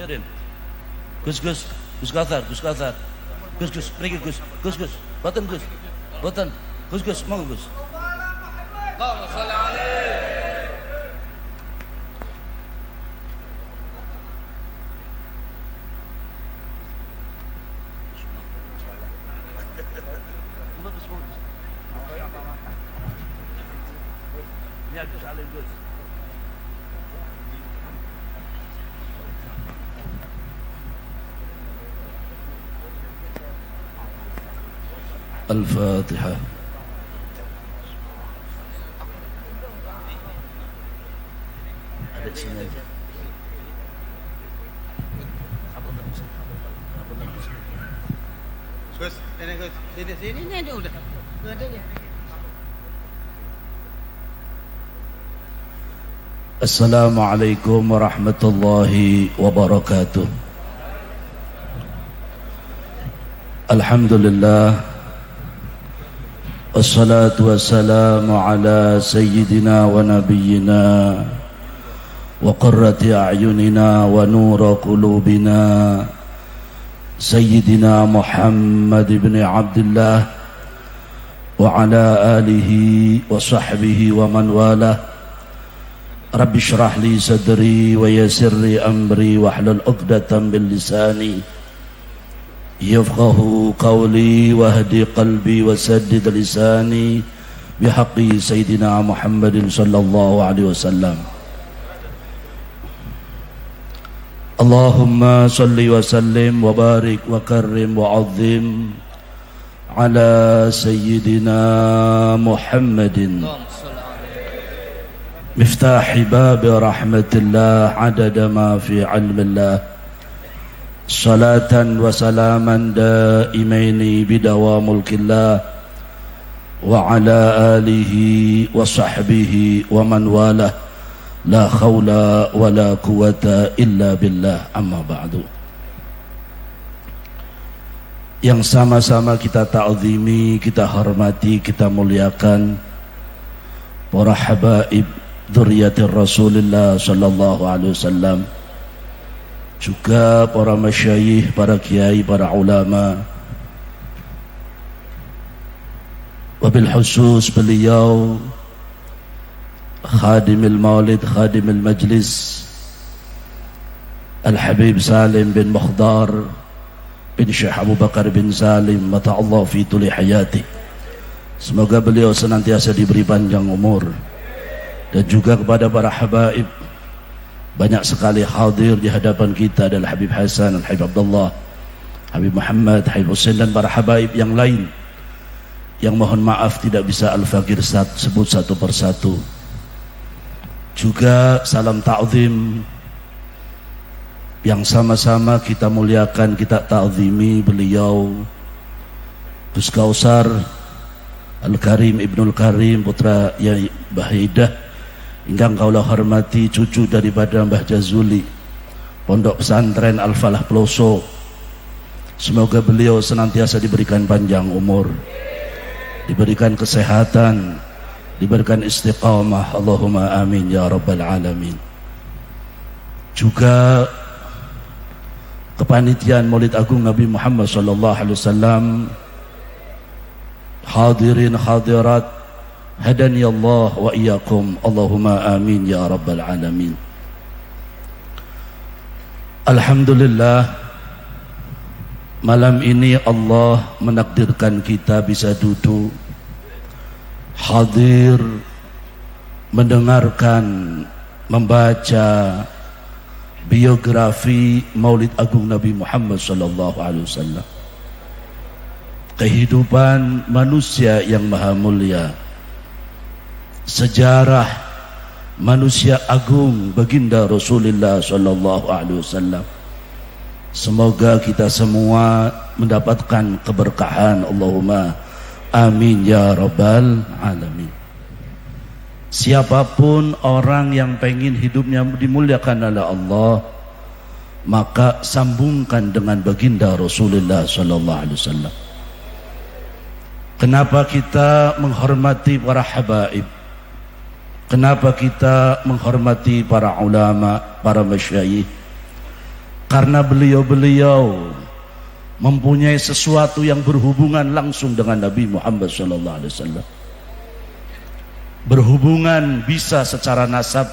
Hadirin. Gus Kathar. Gus, pergi Gus. Boten Gus. Gus, mau Gus. Allahumma shalli alaihi. Ya Gus Alim Gus. Al-Fatihah. Ada di sini aja. Gus, ini Gus. Sini aja udah. Ada ya. Assalamualaikum warahmatullahi wabarakatuh. Alhamdulillah. Wassalatu wassalamu ala sayyidina wa nabiyyina wa qurrati a'yunina wa nura qulubina sayyidina Muhammad ibn Abdullah wa ala alihi wa sahbihi wa man walah. Rabbi syrah li sadri wa yassir li amri wahlul 'uqdatam min lisani yafqahu qawli wahdi qalbi wa saddid lisani bihaqqi sayyidina Muhammadin sallallahu alaihi wasallam. Allahumma salli wa sallim wa barik wa karrim wa 'azzim ala sayyidina Muhammadin مفتاح باب رحمة الله عدد ما في علم الله صلاة وسلاما دائمين بدوام ملك الله وعلى آله وصحبه ومن والاه لا حول ولا قوة إلا بالله أما بعد. Yang sama-sama kita ta'zimi, kita hormati, kita muliakan para habaib dzurriyyatir Rasulullah sallallahu alaihi wasallam, juga para masyayikh, para kiai, para ulama, wabil khusus beliau khadimil maulid, khadimil majlis Al-Habib Salim bin Mukhdar bin Syekh Abu Bakar bin Salim mata'allah fi tuli hayati. Semoga beliau senantiasa diberi panjang umur. Dan juga kepada para habaib, banyak sekali hadir di hadapan kita adalah Habib Hasan, Habib Abdullah, Habib Muhammad, Habib Hussein, dan para habaib yang lain yang mohon maaf tidak bisa Al-Fakir sebut satu persatu. Juga salam ta'zim yang sama-sama kita muliakan, kita ta'zimi beliau Gus Kausar Al-Karim Ibnul Karim putra Yai Bahidah, ingkang kaulah hormati, cucu daripada Mbah Jazuli, Pondok Pesantren Al-Falah Peloso. Semoga beliau senantiasa diberikan panjang umur, diberikan kesehatan, diberikan istiqamah. Allahumma amin ya rabbal alamin. Juga kepanitiaan Maulid Agung Nabi Muhammad sallallahu alaihi wasallam, hadirin hadirat, hadani Allah wa iyyakum, Allahumma amin ya rabbal alamin. Alhamdulillah, malam ini Allah menakdirkan kita bisa duduk hadir mendengarkan, membaca biografi Maulid Agung Nabi Muhammad sallallahu alaihi wasallam, kehidupan manusia yang maha mulia, sejarah manusia agung baginda Rasulullah sallallahu alaihi wasallam. Semoga kita semua mendapatkan keberkahan. Allahumma amin ya rabbal alamin. Siapapun orang yang pengen hidupnya dimuliakan oleh Allah, maka sambungkan dengan baginda Rasulullah sallallahu alaihi wasallam. Kenapa kita menghormati para habaib? Kenapa kita menghormati para ulama, para masyayikh? karena beliau-beliau mempunyai sesuatu yang berhubungan langsung dengan Nabi Muhammad SAW. Berhubungan bisa secara nasab,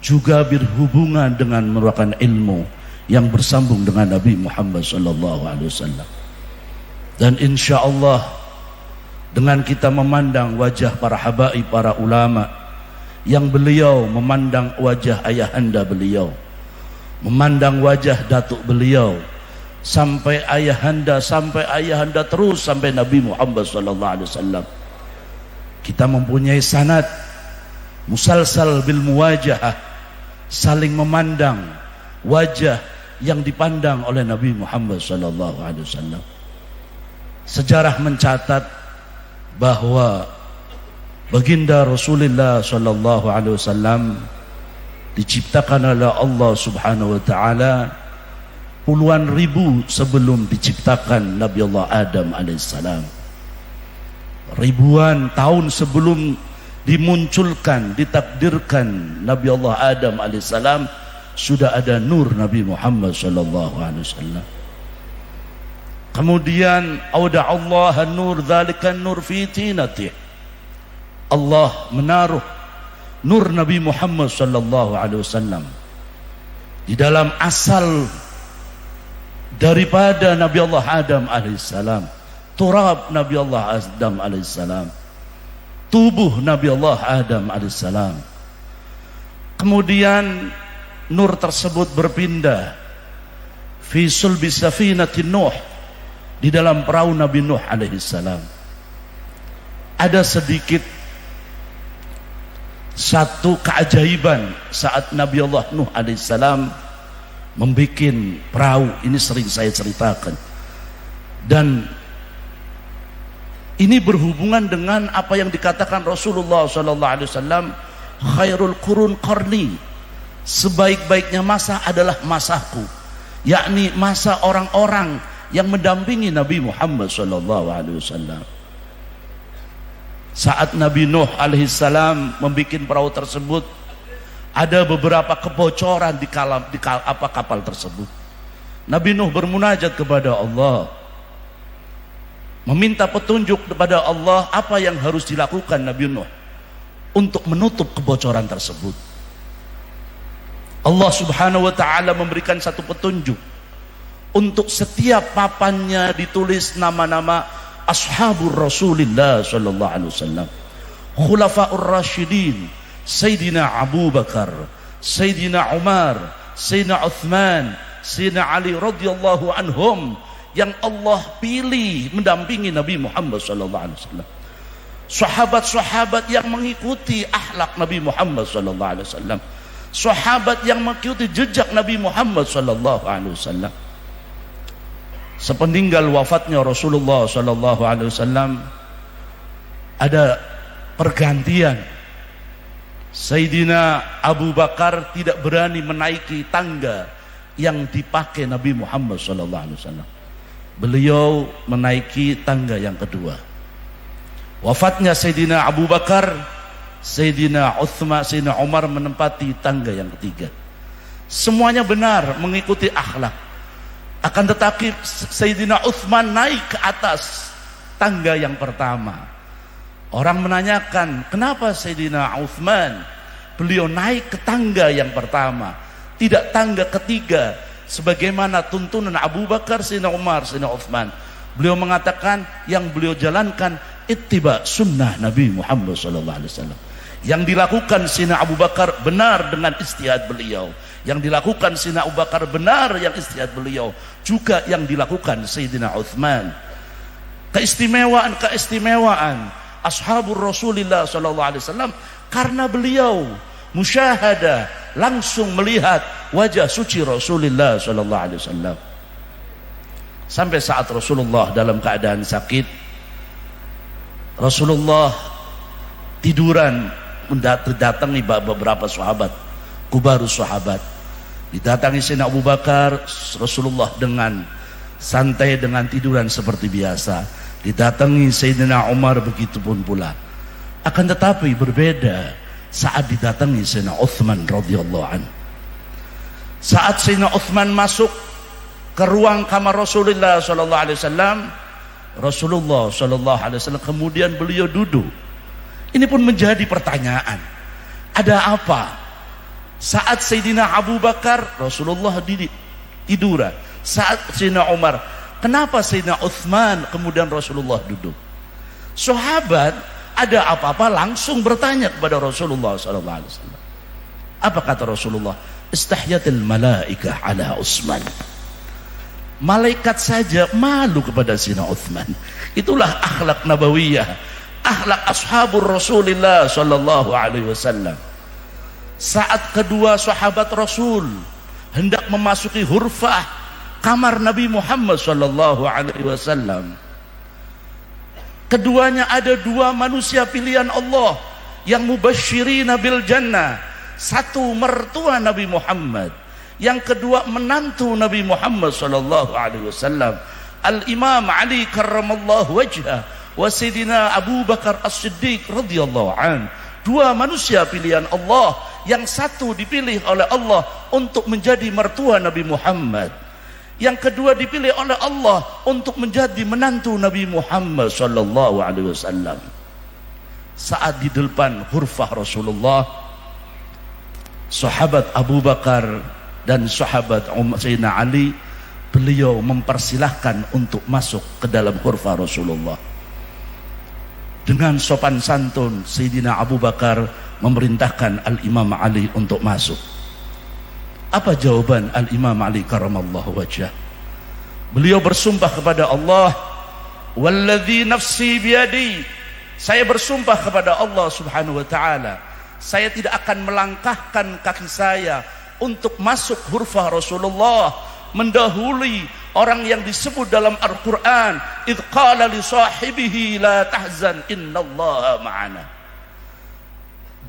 juga berhubungan dengan merupakan ilmu yang bersambung dengan Nabi Muhammad SAW. Dan insya Allah dengan kita memandang wajah para habaib, para ulama, yang beliau memandang wajah ayahanda beliau, memandang wajah datuk beliau, sampai ayahanda terus sampai Nabi Muhammad SAW. Kita mempunyai sanad musalsal bil muwajahah, saling memandang wajah yang dipandang oleh Nabi Muhammad SAW. Sejarah mencatat bahwa baginda Rasulullah SAW diciptakan oleh Allah Subhanahu wa Ta'ala puluhan ribu sebelum diciptakan Nabi Allah Adam alaihissalam. Ribuan tahun sebelum dimunculkan, ditakdirkan Nabi Allah Adam alaihissalam, sudah ada nur Nabi Muhammad SAW. Kemudian auda Allah nur dzalikan nur fi tinati, Allah menaruh nur Nabi Muhammad SAW di dalam asal daripada Nabi Allah Adam alaihissalam, turab Nabi Allah Adam alaihissalam, tubuh Nabi Allah Adam alaihissalam. Kemudian nur tersebut berpindah fi sulbi safinatin Nuh, di dalam perahu Nabi Nuh alaihissalam. Ada sedikit satu keajaiban saat Nabi Allah Nuh alaihissalam membuat perahu. Ini sering saya ceritakan, dan ini berhubungan dengan apa yang dikatakan Rasulullah SAW, khairul qurun qarni, sebaik-baiknya masa adalah masaku, yakni masa orang-orang yang mendampingi Nabi Muhammad SAW. Saat Nabi Nuh alaihissalam membuat perahu tersebut, ada beberapa kebocoran di kapal tersebut. Nabi Nuh bermunajat kepada Allah, meminta petunjuk kepada Allah apa yang harus dilakukan Nabi Nuh untuk menutup kebocoran tersebut. Allah Subhanahu wa Ta'ala memberikan satu petunjuk. Untuk setiap papannya ditulis nama-nama ashabur Rasulullah sallallahu alaihi wasallam, khulafaur rasyidin, Sayyidina Abu Bakar, Sayyidina Umar, Sayyidina Uthman, Sayyidina Ali radhiyallahu anhum, yang Allah pilih mendampingi Nabi Muhammad sallallahu alaihi wasallam. Sahabat-sahabat yang mengikuti akhlak Nabi Muhammad sallallahu alaihi wasallam, sahabat yang mengikuti jejak Nabi Muhammad sallallahu alaihi wasallam. Sepeninggal wafatnya Rasulullah sallallahu alaihi wasallam, ada pergantian. Sayyidina Abu Bakar tidak berani menaiki tangga yang dipakai Nabi Muhammad sallallahu alaihi wasallam. Beliau menaiki tangga yang kedua. Wafatnya Sayyidina Abu Bakar, Sayyidina Uthman, Sayyidina Umar menempati tangga yang ketiga. Semuanya benar mengikuti akhlak. Akan tetapi Sayyidina Uthman naik ke atas tangga yang pertama. Orang menanyakan, kenapa Sayyidina Uthman beliau naik ke tangga yang pertama, tidak tangga ketiga sebagaimana tuntunan Abu Bakar, Sayyidina Umar, Sayyidina Uthman? Beliau mengatakan yang beliau jalankan ittiba sunnah Nabi Muhammad SAW. Yang dilakukan Sayyidina Abu Bakar benar dengan ijtihad beliau, yang dilakukan Sayyidina Abu Bakar benar yang ijtihad beliau, juga yang dilakukan Sayyidina Uthman. Keistimewaan ashabur Rasulullah SAW karena beliau musyahadah, langsung melihat wajah suci Rasulullah SAW. Sampai saat Rasulullah dalam keadaan sakit, Rasulullah tiduran, mendatangi beberapa sahabat, kubarus sahabat. Didatangi Sayyidina Abu Bakar, Rasulullah dengan santai, dengan tiduran seperti biasa. Didatangi Sayyidina Umar, begitu pun pula. Akan tetapi berbeda saat didatangi Sayyidina Uthman radhiyallahu anhu. Saat Sayyidina Uthman masuk ke ruang kamar Rasulullah sallallahu alaihi wasallam, Rasulullah sallallahu alaihi wasallam kemudian beliau duduk. Ini pun menjadi pertanyaan. Ada apa? Saat Sayyidina Abu Bakar, Rasulullah tiduran. Saat Sayyidina Umar, kenapa Sayyidina Uthman kemudian Rasulullah duduk? Sahabat ada apa-apa langsung bertanya kepada Rasulullah sallallahu alaihi wasallam. Apa kata Rasulullah? Istahyatil malaikah ala Utsman. Malaikat saja malu kepada Sayyidina Uthman. Itulah akhlak nabawiyah, akhlak ashabur Rasulillah sallallahu alaihi wasallam. Saat kedua sahabat Rasul hendak memasuki hurfah kamar Nabi Muhammad sallallahu alaihi wasallam, keduanya ada dua manusia pilihan Allah yang mubasyirina bil jannah. Satu mertua Nabi Muhammad, yang kedua menantu Nabi Muhammad sallallahu alaihi wasallam, Al-Imam Ali karramallahu wajhah wa Sayyidina Abu Bakar As-Siddiq radhiyallahu an. Dua manusia pilihan Allah, yang satu dipilih oleh Allah untuk menjadi mertua Nabi Muhammad, yang kedua dipilih oleh Allah untuk menjadi menantu Nabi Muhammad sallallahu alaihi wasallam. Saat di depan hurfah Rasulullah, sahabat Abu Bakar dan sahabat Sayyidina Ali, beliau mempersilahkan untuk masuk ke dalam hurfah Rasulullah. Dengan sopan santun, Sayyidina Abu Bakar memerintahkan Al-Imam Ali untuk masuk. Apa jawaban Al-Imam Ali karramallahu wajhah? Beliau bersumpah kepada Allah, walladzi nafsi biyadi, saya bersumpah kepada Allah subhanahu wa ta'ala, saya tidak akan melangkahkan kaki saya untuk masuk hurfah Rasulullah mendahului orang yang disebut dalam Al-Quran, idh qala li sahibihi la tahzan innallaha ma'ana.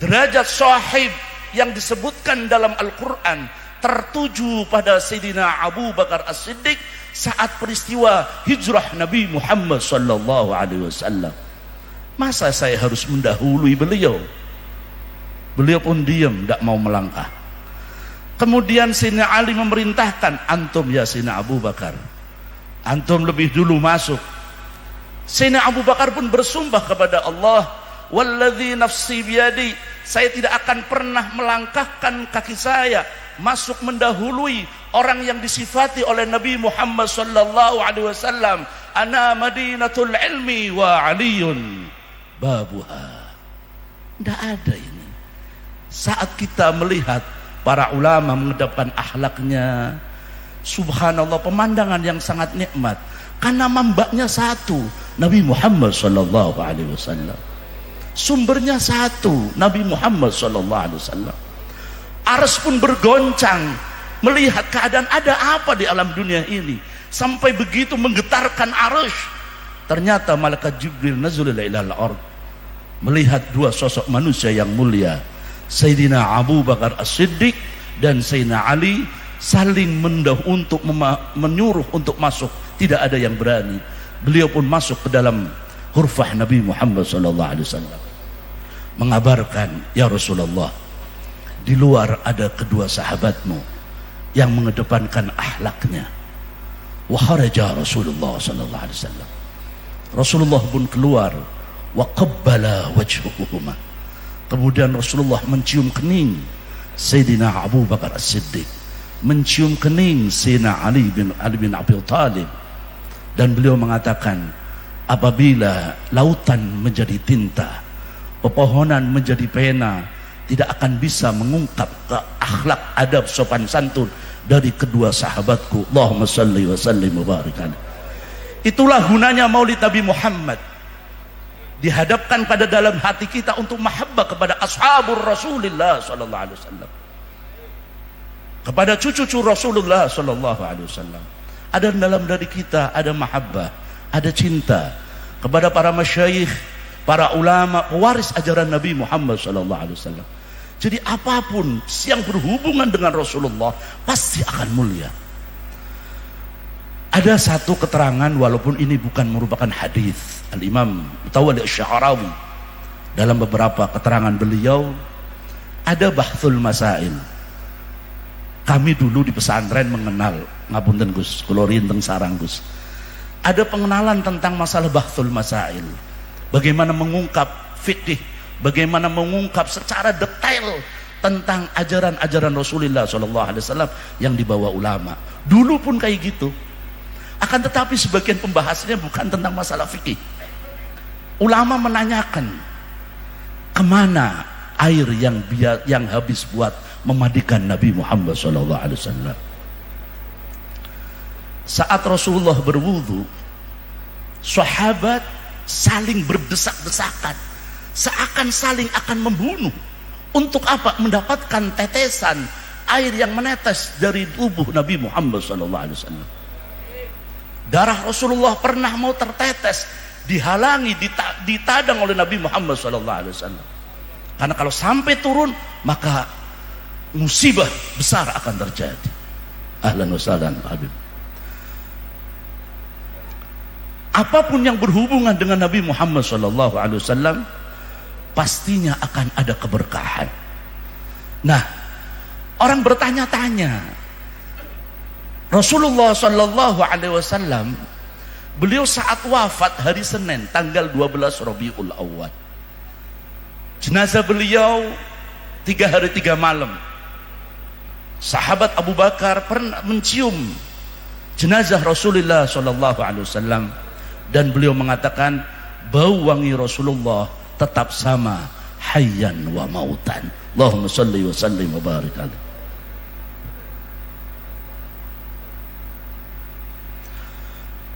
Derajat sahib yang disebutkan dalam Al-Quran tertuju pada Sayyidina Abu Bakar As-Siddiq saat peristiwa hijrah Nabi Muhammad sallallahu alaihi wasallam. Masa saya harus mendahului beliau? Beliau pun diam, tidak mau melangkah. Kemudian Sayyidina Ali memerintahkan, antum ya Sayyidina Abu Bakar, antum lebih dulu masuk. Sayyidina Abu Bakar pun bersumpah kepada Allah, walladzi nafsi biyadi, saya tidak akan pernah melangkahkan kaki saya masuk mendahului orang yang disifati oleh Nabi Muhammad sallallahu alaihi wasallam, ana madinatul ilmi wa aliyun babuha. Tidak ada ini. Saat kita melihat para ulama mengedepankan akhlaknya, subhanallah, pemandangan yang sangat nikmat, karena mambaknya satu, Nabi Muhammad sallallahu alaihi wasallam. Sumbernya satu, Nabi Muhammad sallallahu alaihi wasallam. Arsy pun bergoncang melihat keadaan ada apa di alam dunia ini, sampai begitu menggetarkan arsy. Ternyata malaikat Jibril nazul ilal ard melihat dua sosok manusia yang mulia, Sayyidina Abu Bakar As-Siddiq dan Sayyidina Ali, saling untuk menyuruh untuk masuk. Tidak ada yang berani. Beliau pun masuk ke dalam hurfah Nabi Muhammad SAW, mengabarkan, ya Rasulullah, di luar ada kedua sahabatmu yang mengedepankan akhlaknya. Wa kharaja Rasulullah SAW. Rasulullah pun keluar, wa qabbala wajhuhuma. Kemudian Rasulullah mencium kening Sayyidina Abu Bakar As-Siddiq, mencium kening Sayyidina Ali bin Abi Thalib, dan beliau mengatakan, apabila lautan menjadi tinta, pepohonan menjadi pena, tidak akan bisa mengungkap ke akhlak adab sopan santun dari kedua sahabatku. Allahumma salli wa sallim wa barik alaihi. Itulah gunanya Maulid Nabi Muhammad, dihadapkan pada dalam hati kita untuk mahabbah kepada ashabur Rasulullah sallallahu alaihi wasallam, kepada cucu-cucu Rasulullah sallallahu alaihi wasallam. Ada dalam diri kita ada mahabbah, ada cinta kepada para masyayikh, para ulama, pewaris ajaran Nabi Muhammad sallallahu alaihi wasallam. Jadi apapun yang berhubungan dengan Rasulullah pasti akan mulia. Ada satu keterangan, walaupun ini bukan merupakan hadis, Al-Imam Mutawalli Asy-Sya'rawi dalam beberapa keterangan beliau ada bahthul masail. Kami dulu di pesantren mengenal, ngapunten Gus, kula rinteng sarang Gus, ada pengenalan tentang masalah bahthul masail, bagaimana mengungkap fikih, bagaimana mengungkap secara detail tentang ajaran-ajaran Rasulullah SAW yang dibawa ulama. Dulu pun kayak gitu. Akan tetapi sebagian pembahasannya bukan tentang masalah fikih. Ulama menanyakan, kemana air yang habis buat memandikan Nabi Muhammad SAW? Saat Rasulullah berwudu, sahabat saling berdesak-desakan, seakan saling akan membunuh. Untuk apa? Mendapatkan tetesan air yang menetes dari tubuh Nabi Muhammad SAW. Darah Rasulullah pernah mau tertetes, dihalangi, ditadang oleh Nabi Muhammad SAW. Karena kalau sampai turun, maka musibah besar akan terjadi. Ahlan wa sahlan Habib. Apapun yang berhubungan dengan Nabi Muhammad SAW, pastinya akan ada keberkahan. Nah, orang bertanya-tanya, Rasulullah SAW, beliau saat wafat hari Senin tanggal 12 Rabiul Awal, jenazah beliau 3 hari 3 malam. Sahabat Abu Bakar pernah mencium jenazah Rasulullah SAW, dan beliau mengatakan, bau wangi Rasulullah tetap sama hayyan wa mautan. Allahumma salli wa sallim wa barik alaihi.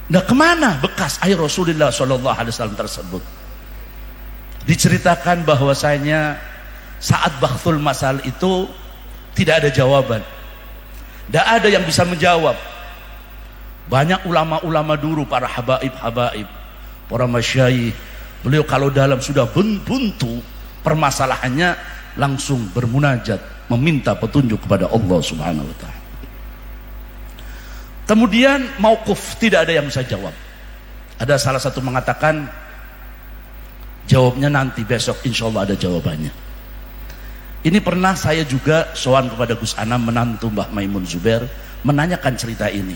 Nah, kemana bekas air Rasulullah SAW tersebut? Diceritakan bahwasanya saat bahthul masal itu tidak ada jawaban, tidak ada yang bisa menjawab. Banyak ulama-ulama dulu, para habaib, para masyayikh, beliau kalau dalam sudah buntu permasalahannya langsung bermunajat, meminta petunjuk kepada Allah Subhanahu wa Ta'ala. Kemudian mauquf, tidak ada yang bisa jawab. Ada salah satu mengatakan, jawabnya nanti, besok insya Allah ada jawabannya. Ini pernah saya juga sowan kepada Gus Anam, menantu Mbah Maimun Zubair, menanyakan cerita ini.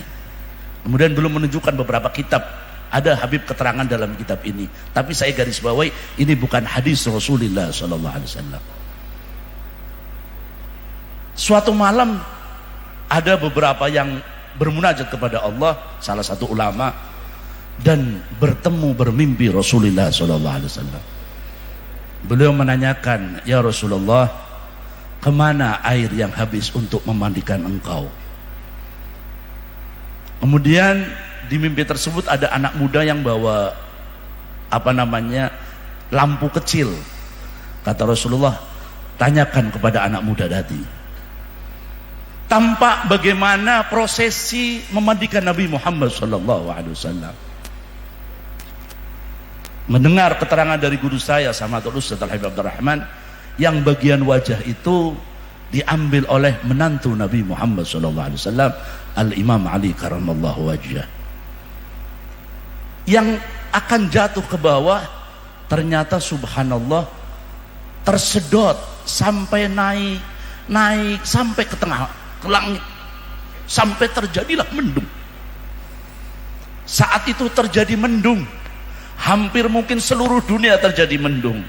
Kemudian belum menunjukkan beberapa kitab, ada Habib keterangan dalam kitab ini, tapi saya garis bawahi, ini bukan hadis Rasulullah SAW. Suatu malam ada beberapa yang bermunajat kepada Allah, salah satu ulama, dan bermimpi Rasulullah SAW. Beliau menanyakan, ya Rasulullah, kemana air yang habis untuk memandikan engkau? Kemudian di mimpi tersebut ada anak muda yang bawa lampu kecil. Kata Rasulullah, tanyakan kepada anak muda tadi. Tampak bagaimana prosesi memandikan Nabi Muhammad SAW. Mendengar keterangan dari guru saya, Samatul Ustaz Al-Habib Abdurrahman, yang bagian wajah itu diambil oleh menantu Nabi Muhammad SAW, Al-Imam Ali karamallahu wajhah. Yang akan jatuh ke bawah, ternyata subhanallah tersedot sampai naik sampai ke tengah, ke langit, sampai terjadilah mendung. Saat itu terjadi mendung, hampir mungkin seluruh dunia terjadi mendung.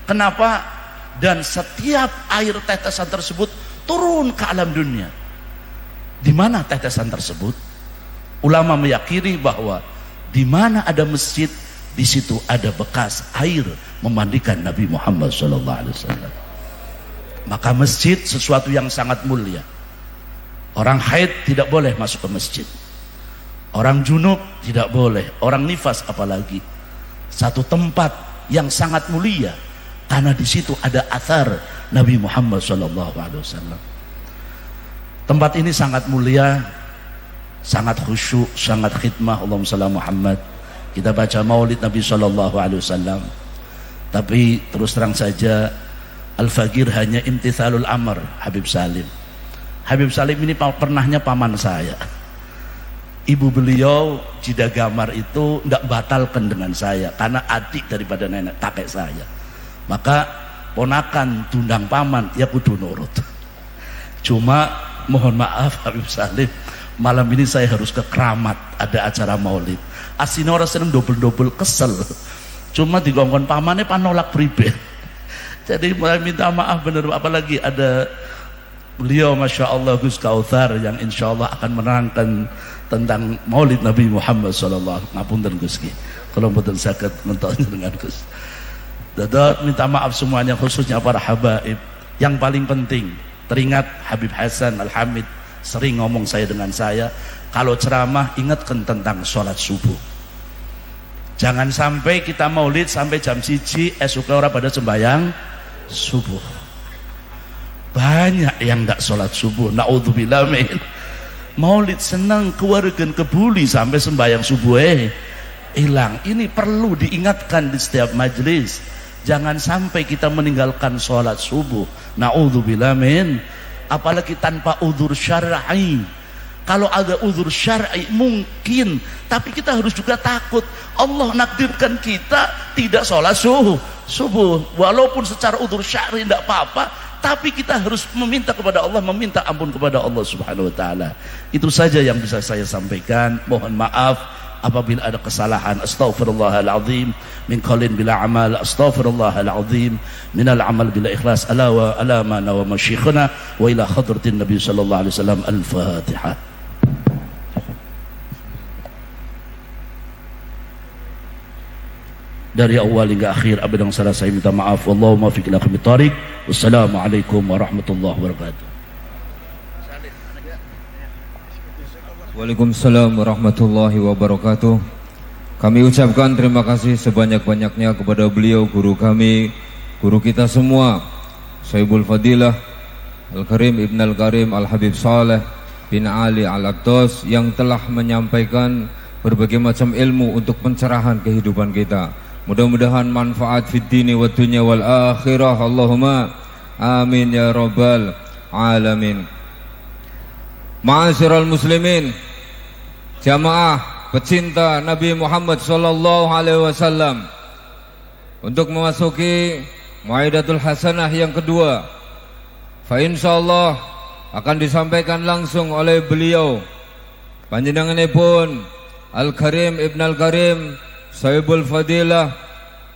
Kenapa? Dan setiap air tetesan tersebut turun ke alam dunia. Di mana tetesan tersebut? Ulama meyakini bahwa di mana ada masjid, di situ ada bekas air memandikan Nabi Muhammad SAW. Maka masjid sesuatu yang sangat mulia. Orang haid tidak boleh masuk ke masjid, orang junub tidak boleh, orang nifas apalagi. Satu tempat yang sangat mulia, karena di situ ada athar Nabi Muhammad SAW. Tempat ini sangat mulia, sangat khusyuk, sangat khidmah. Allahumma shalli Muhammad. Kita baca maulid Nabi SAW. Tapi terus terang saja, Al-Faqir hanya imtithalul amr. Habib Salim ini pernahnya paman saya. Ibu beliau Jida Gamar itu tidak batalkan dengan saya, karena adik daripada nenek kakek saya. Maka ponakan tundang paman ya kudu nurut. Cuma mohon maaf Habib Salim, malam ini saya harus ke Keramat, ada acara maulid. Asine ora seneng double-double, kesel. Cuma digongkon pamane panolak pribet. Jadi minta maaf bener, apalagi ada beliau Masya Allah Gus Kautsar yang insya Allah akan menerangkan tentang maulid Nabi Muhammad SAW. Ngapunten Gus Ki, kalau mboten saged nonton dengan Gus. Dadah minta maaf semuanya, khususnya para habaib. Yang paling penting, teringat Habib Hasan Al-Hamid sering ngomong dengan saya, kalau ceramah ingatkan tentang sholat subuh. Jangan sampai kita maulid sampai jam 1 esok orang pada sembahyang subuh. Banyak yang tidak sholat subuh, na'udzubillah min. Maulid senang keluarga kebuli sampai sembahyang subuh hilang. Ini perlu diingatkan di setiap majelis. Jangan sampai kita meninggalkan sholat subuh, na'udzubillah min. Apalagi tanpa udzur syar'i. Kalau ada udzur syar'i mungkin, tapi kita harus juga takut Allah nakdirkan kita tidak sholat subuh. Walaupun secara udzur syar'i tidak apa-apa, tapi kita harus meminta kepada Allah, meminta ampun kepada Allah Subhanahu wa taala. Itu saja yang bisa saya sampaikan. Mohon maaf apabila ada kesalahan. Astaghfirullahalazim min qaulin bila amal, astaghfirullahalazim minal amal bila ikhlas. Ala wa ala mana wa masyikhuna wa ila hadratin Nabi sallallahu alaihi wasallam. Al-Fatihah. Dari awal hingga akhir apa yang salah saya minta maaf. Allahumma fiqh ila qimit tariq. Wassalamualaikum warahmatullahi wabarakatuh. Waalaikumsalam warahmatullahi wabarakatuh. Kami ucapkan terima kasih sebanyak-banyaknya kepada beliau, guru kami, guru kita semua, Sayyibul Fadilah Al-Karim Ibn Al-Karim Al-Habib Saleh bin Ali Al-Aqdas, yang telah menyampaikan berbagai macam ilmu untuk pencerahan kehidupan kita. Mudah-mudahan manfaat fid dini wa dunya wal akhirah. Allahumma amin ya rabbal alamin. Ma'asyiral muslimin, jamaah pecinta Nabi Muhammad sallallahu alaihi wasallam, untuk memasuki Maidatul Hasanah yang kedua, fa insyaallah akan disampaikan langsung oleh beliau panjenenganipun Al-Karim Ibn Al-Karim Sayyibul Fadilah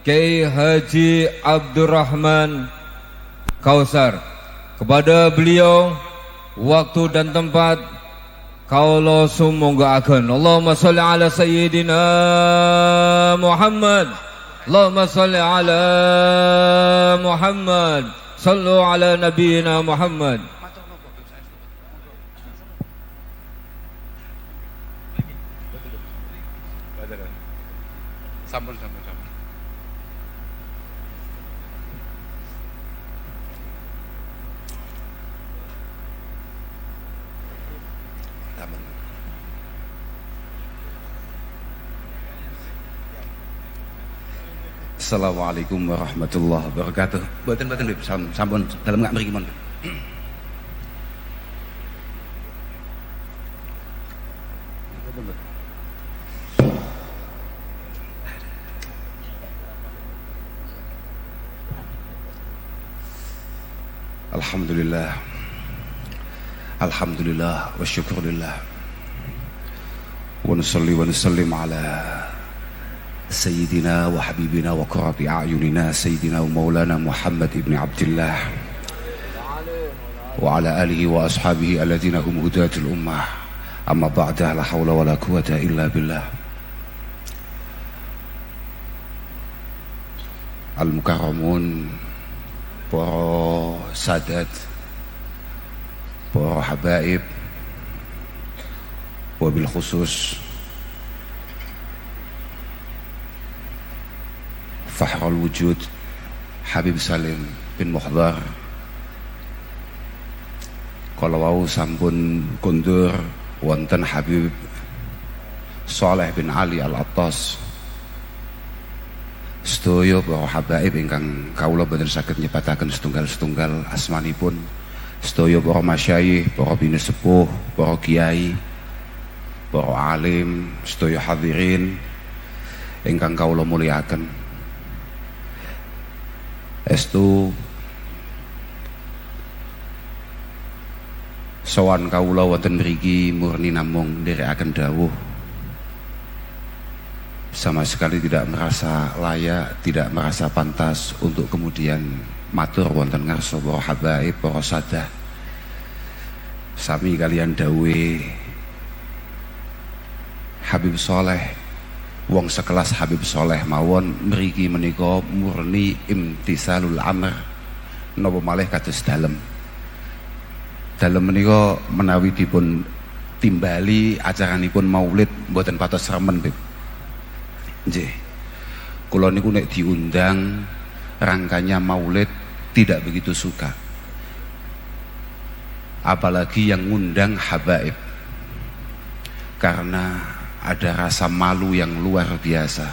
Kiai Haji Abdurrahman Kautsar. Kepada beliau waktu dan tempat kaula sumangga-aken. Allahumma sholli ala sayyidina Muhammad. Allahumma sholli ala Muhammad. Sallu ala nabiyina Muhammad. Sampun. Assalamualaikum warahmatullahi wabarakatuh. Boten sampun dalam ngak mriki mon. Alhamdulillah. Alhamdulillah wa syukurillah. Wa nusalli wa nusallim ala Sayyidina wa Habibina wa Qurrati a'yunina Sayyidina wa Maulana Muhammad ibn Abdullah wa ala alihi wa ashabihi alladhina hum hudatul ummah. Amma ba'da, la hawla wa la quwata illa billah. Al-Mukarramun, para sadat, para habaib, wabil khusus Fahrul Wujud Habib Salim bin Muhdar, kalau wau sampun kundur wonten Habib Saleh bin Ali Al-Attas, sedaya para habaib ingkang kawula boten saged nyebataken setunggal-setunggal asmanipun, sedaya para masyayikh, para bini sepuh, para kiai, para alim, sedaya hadirin ingkang kawula mulyakaken. Estu sowan kawula wonten mriki murni namung nderekaken dawuh, sama sekali tidak merasa layak, tidak merasa pantas untuk kemudian matur wonten ngarsa para habaib, para sadah. Sami kalian dawuhe Habib Soleh, wong sekelas Habib Soleh mawon mriki menika murni imtisalul amr, napa malih kados dalem. Dalem menika menawi dipun timbali acaranipun maulid mboten patos remen, Bib. Nggih. Kula niku nek diundang rangkanya maulid tidak begitu suka. Apalagi yang ngundang habaib. Karena ada rasa malu yang luar biasa.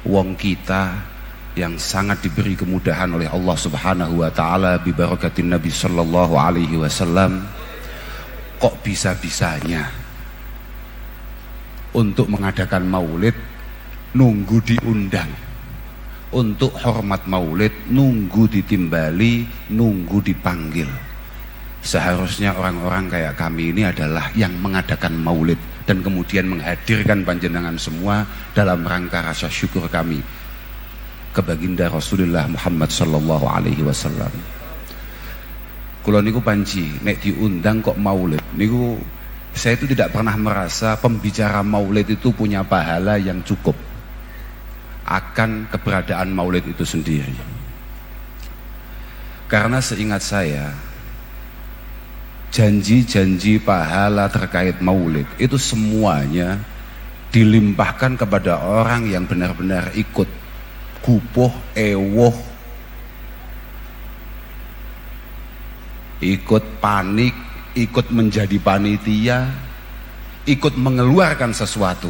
Wong kita yang sangat diberi kemudahan oleh Allah Subhanahu wa taala bi barakatin Nabi sallallahu alaihi wasallam, kok bisa-bisanya untuk mengadakan maulid nunggu diundang, untuk hormat maulid nunggu ditimbali, nunggu dipanggil. Seharusnya orang-orang kayak kami ini adalah yang mengadakan maulid dan kemudian menghadirkan panjenengan semua dalam rangka rasa syukur kami ke baginda Rasulullah Muhammad sallallahu alaihi wasallam. Kula niku panci nek diundang kok maulid niku, saya itu tidak pernah merasa pembicara maulid itu punya pahala yang cukup akan keberadaan maulid itu sendiri. Karena seingat saya, janji-janji pahala terkait maulid itu semuanya dilimpahkan kepada orang yang benar-benar ikut kupuh, ewoh, ikut panik, ikut menjadi panitia, ikut mengeluarkan sesuatu.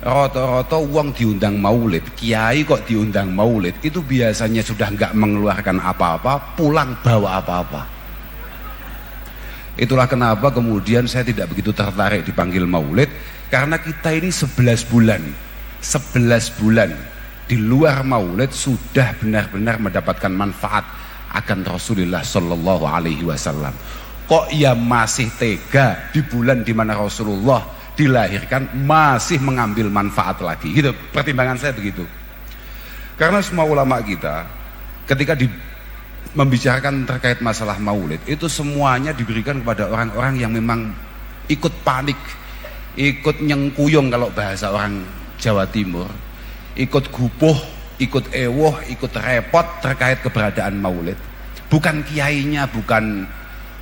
Rata-rata uang diundang maulid, kiai kok diundang maulid, itu biasanya sudah nggak mengeluarkan apa-apa, pulang bawa apa-apa. Itulah kenapa kemudian saya tidak begitu tertarik dipanggil maulid, karena kita ini 11 bulan di luar maulid sudah benar-benar mendapatkan manfaat akan Rasulullah sallallahu alaihi wasallam. Kok ya masih tega di bulan di mana Rasulullah dilahirkan masih mengambil manfaat lagi, gitu pertimbangan saya begitu. Karena semua ulama kita ketika membicarakan terkait masalah maulid itu semuanya diberikan kepada orang-orang yang memang ikut panik, ikut nyengkuyung kalau bahasa orang Jawa Timur, ikut gupuh, ikut ewoh, ikut repot terkait keberadaan maulid. Bukan kiainya, bukan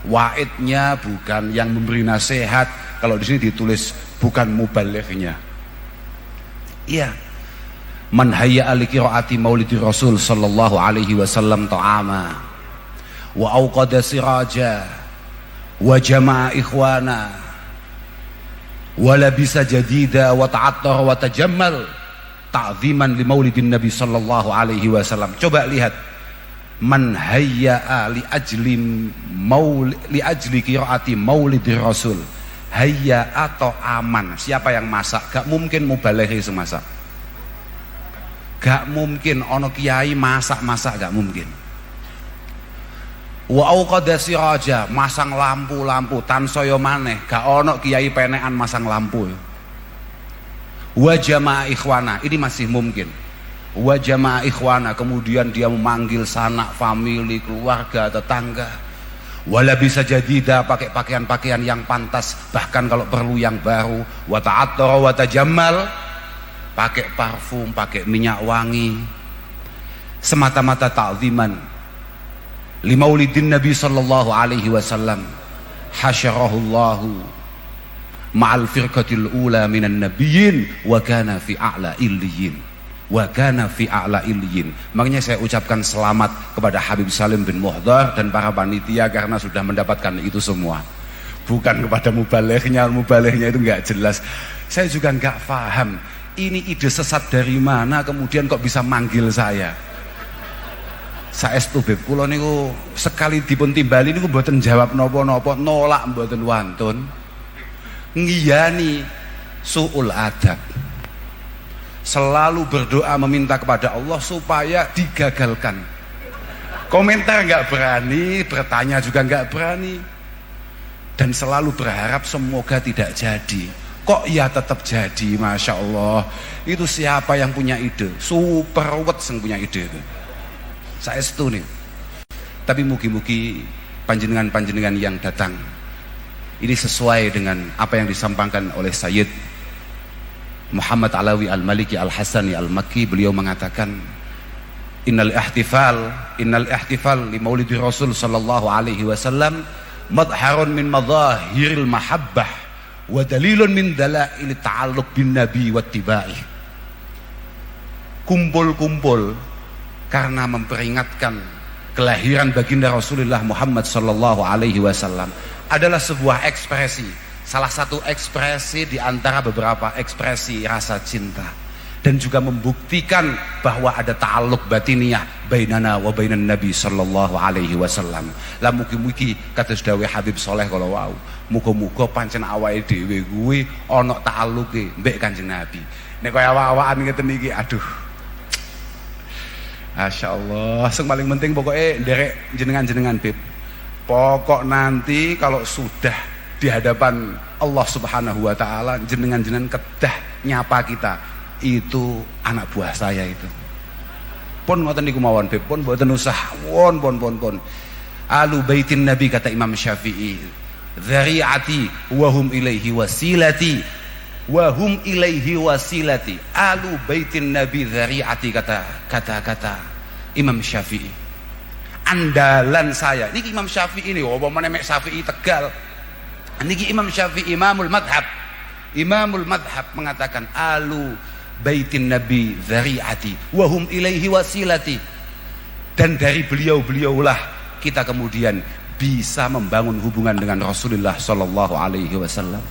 waidnya, bukan yang memberi nasihat. Kalau di sini ditulis bukan mubalighnya. Iya. Man hayya li qiraati maulidi Rasul sallallahu alaihi wasallam ta'ama wa auqada siraja wa jama'a ikhwana wa labisa jadida wa ta'attar wa tajammal ta'ziman li maulidin Nabi sallallahu alaihi wasallam. Coba lihat, man hayya li ajli qiraati maulidi Rasul, hayya atau aman, siapa yang masak? Gak mungkin mubalighi semasak. Gak mungkin ono kiai masak-masak, gak mungkin. Wa auqada siraja, masang lampu-lampu tansaya maneh, gak ono kiai penekan masang lampu. Wa jama'a ikhwana, ini masih mungkin. Wa jama'a ikhwana, kemudian dia memanggil sanak famili, keluarga, tetangga. Wala bisa jadida, pakai pakaian-pakaian yang pantas, bahkan kalau perlu yang baru. Wa ta'attara wa tajammal, pakai parfum, pakai minyak wangi, semata-mata ta'ziman li maulidin Nabi sallallahu alaihi wasallam. Hasyarahullahu ma'al firqatil ula minan nabiyyin wa kana fi a'la illiyin, wa kana fi a'la illiyin. Makanya saya ucapkan selamat kepada Habib Salim bin Muhdar dan para panitia karena sudah mendapatkan itu semua. Bukan kepada mubalighnya itu enggak jelas. Saya juga enggak paham ini ide sesat dari mana kemudian kok bisa manggil saya. Saestu Beb kula niku sekali dipun timbali niku mboten jawab napa-napa, nolak mboten wantun. Ngiyani suul adab. Selalu berdoa meminta kepada Allah supaya digagalkan. Komentar nggak berani, bertanya juga nggak berani, dan selalu berharap semoga tidak jadi. Kok ya tetap jadi, Masya Allah. Itu siapa yang punya ide? Super wet yang punya ide itu. Saya setu nih. Tapi mugi-mugi panjenengan-panjenengan yang datang ini sesuai dengan apa yang disampaikan oleh Sayyid Muhammad Alawi Al-Maliki Al-Hasani Al-Makki. Beliau mengatakan innal ihtifal li maulidi Rasul sallallahu alaihi wasallam madharun min madhahiril mahabbah wa dalilun min dalail ta'alluq bin nabi wattiba'i. Kumpul-kumpul karena memperingatkan kelahiran baginda Rasulullah Muhammad sallallahu alaihi wasallam adalah sebuah ekspresi, salah satu ekspresi di antara beberapa ekspresi rasa cinta, dan juga membuktikan bahwa ada ta'alluq batiniyah bainana wa bainan nabi sallallahu alaihi wasallam. Lah mugi-mugi kados dawuh Habib Soleh kala wau, muga-muga pancen awake dhewe kuwi ana ta'alluqe mbek Kanjeng Nabi. Nek kaya awak-awakan ngeten iki, aduh, Masya Allah. Yang paling penting pokoknya derek jenengan-jenengan Bib, pokok nanti kalau sudah di hadapan Allah Subhanahu wa Ta'ala, jenengan-jenengan kedah nyapa kita, itu anak buah saya itu. Pun ngoten niku mawon Bib, pun mboten usah pun. Alu baitin Nabi, kata Imam Syafi'i, dzari'ati wa hum ilaihi wasilati, wa hum ilaihi wasilati. Alu baitin Nabi dzari'ati, kata Imam Syafi'i, andalan saya. Niki Imam Syafi'i ini, apa menemek Syafi'i Tegal. Niki Imam Syafi'i Imamul Madhab mengatakan alu baitin Nabi dzari'ati wa hum ilaihi wasilati. Dan dari beliau-beliaulah kita kemudian bisa membangun hubungan dengan Rasulullah sallallahu alaihi wasallam.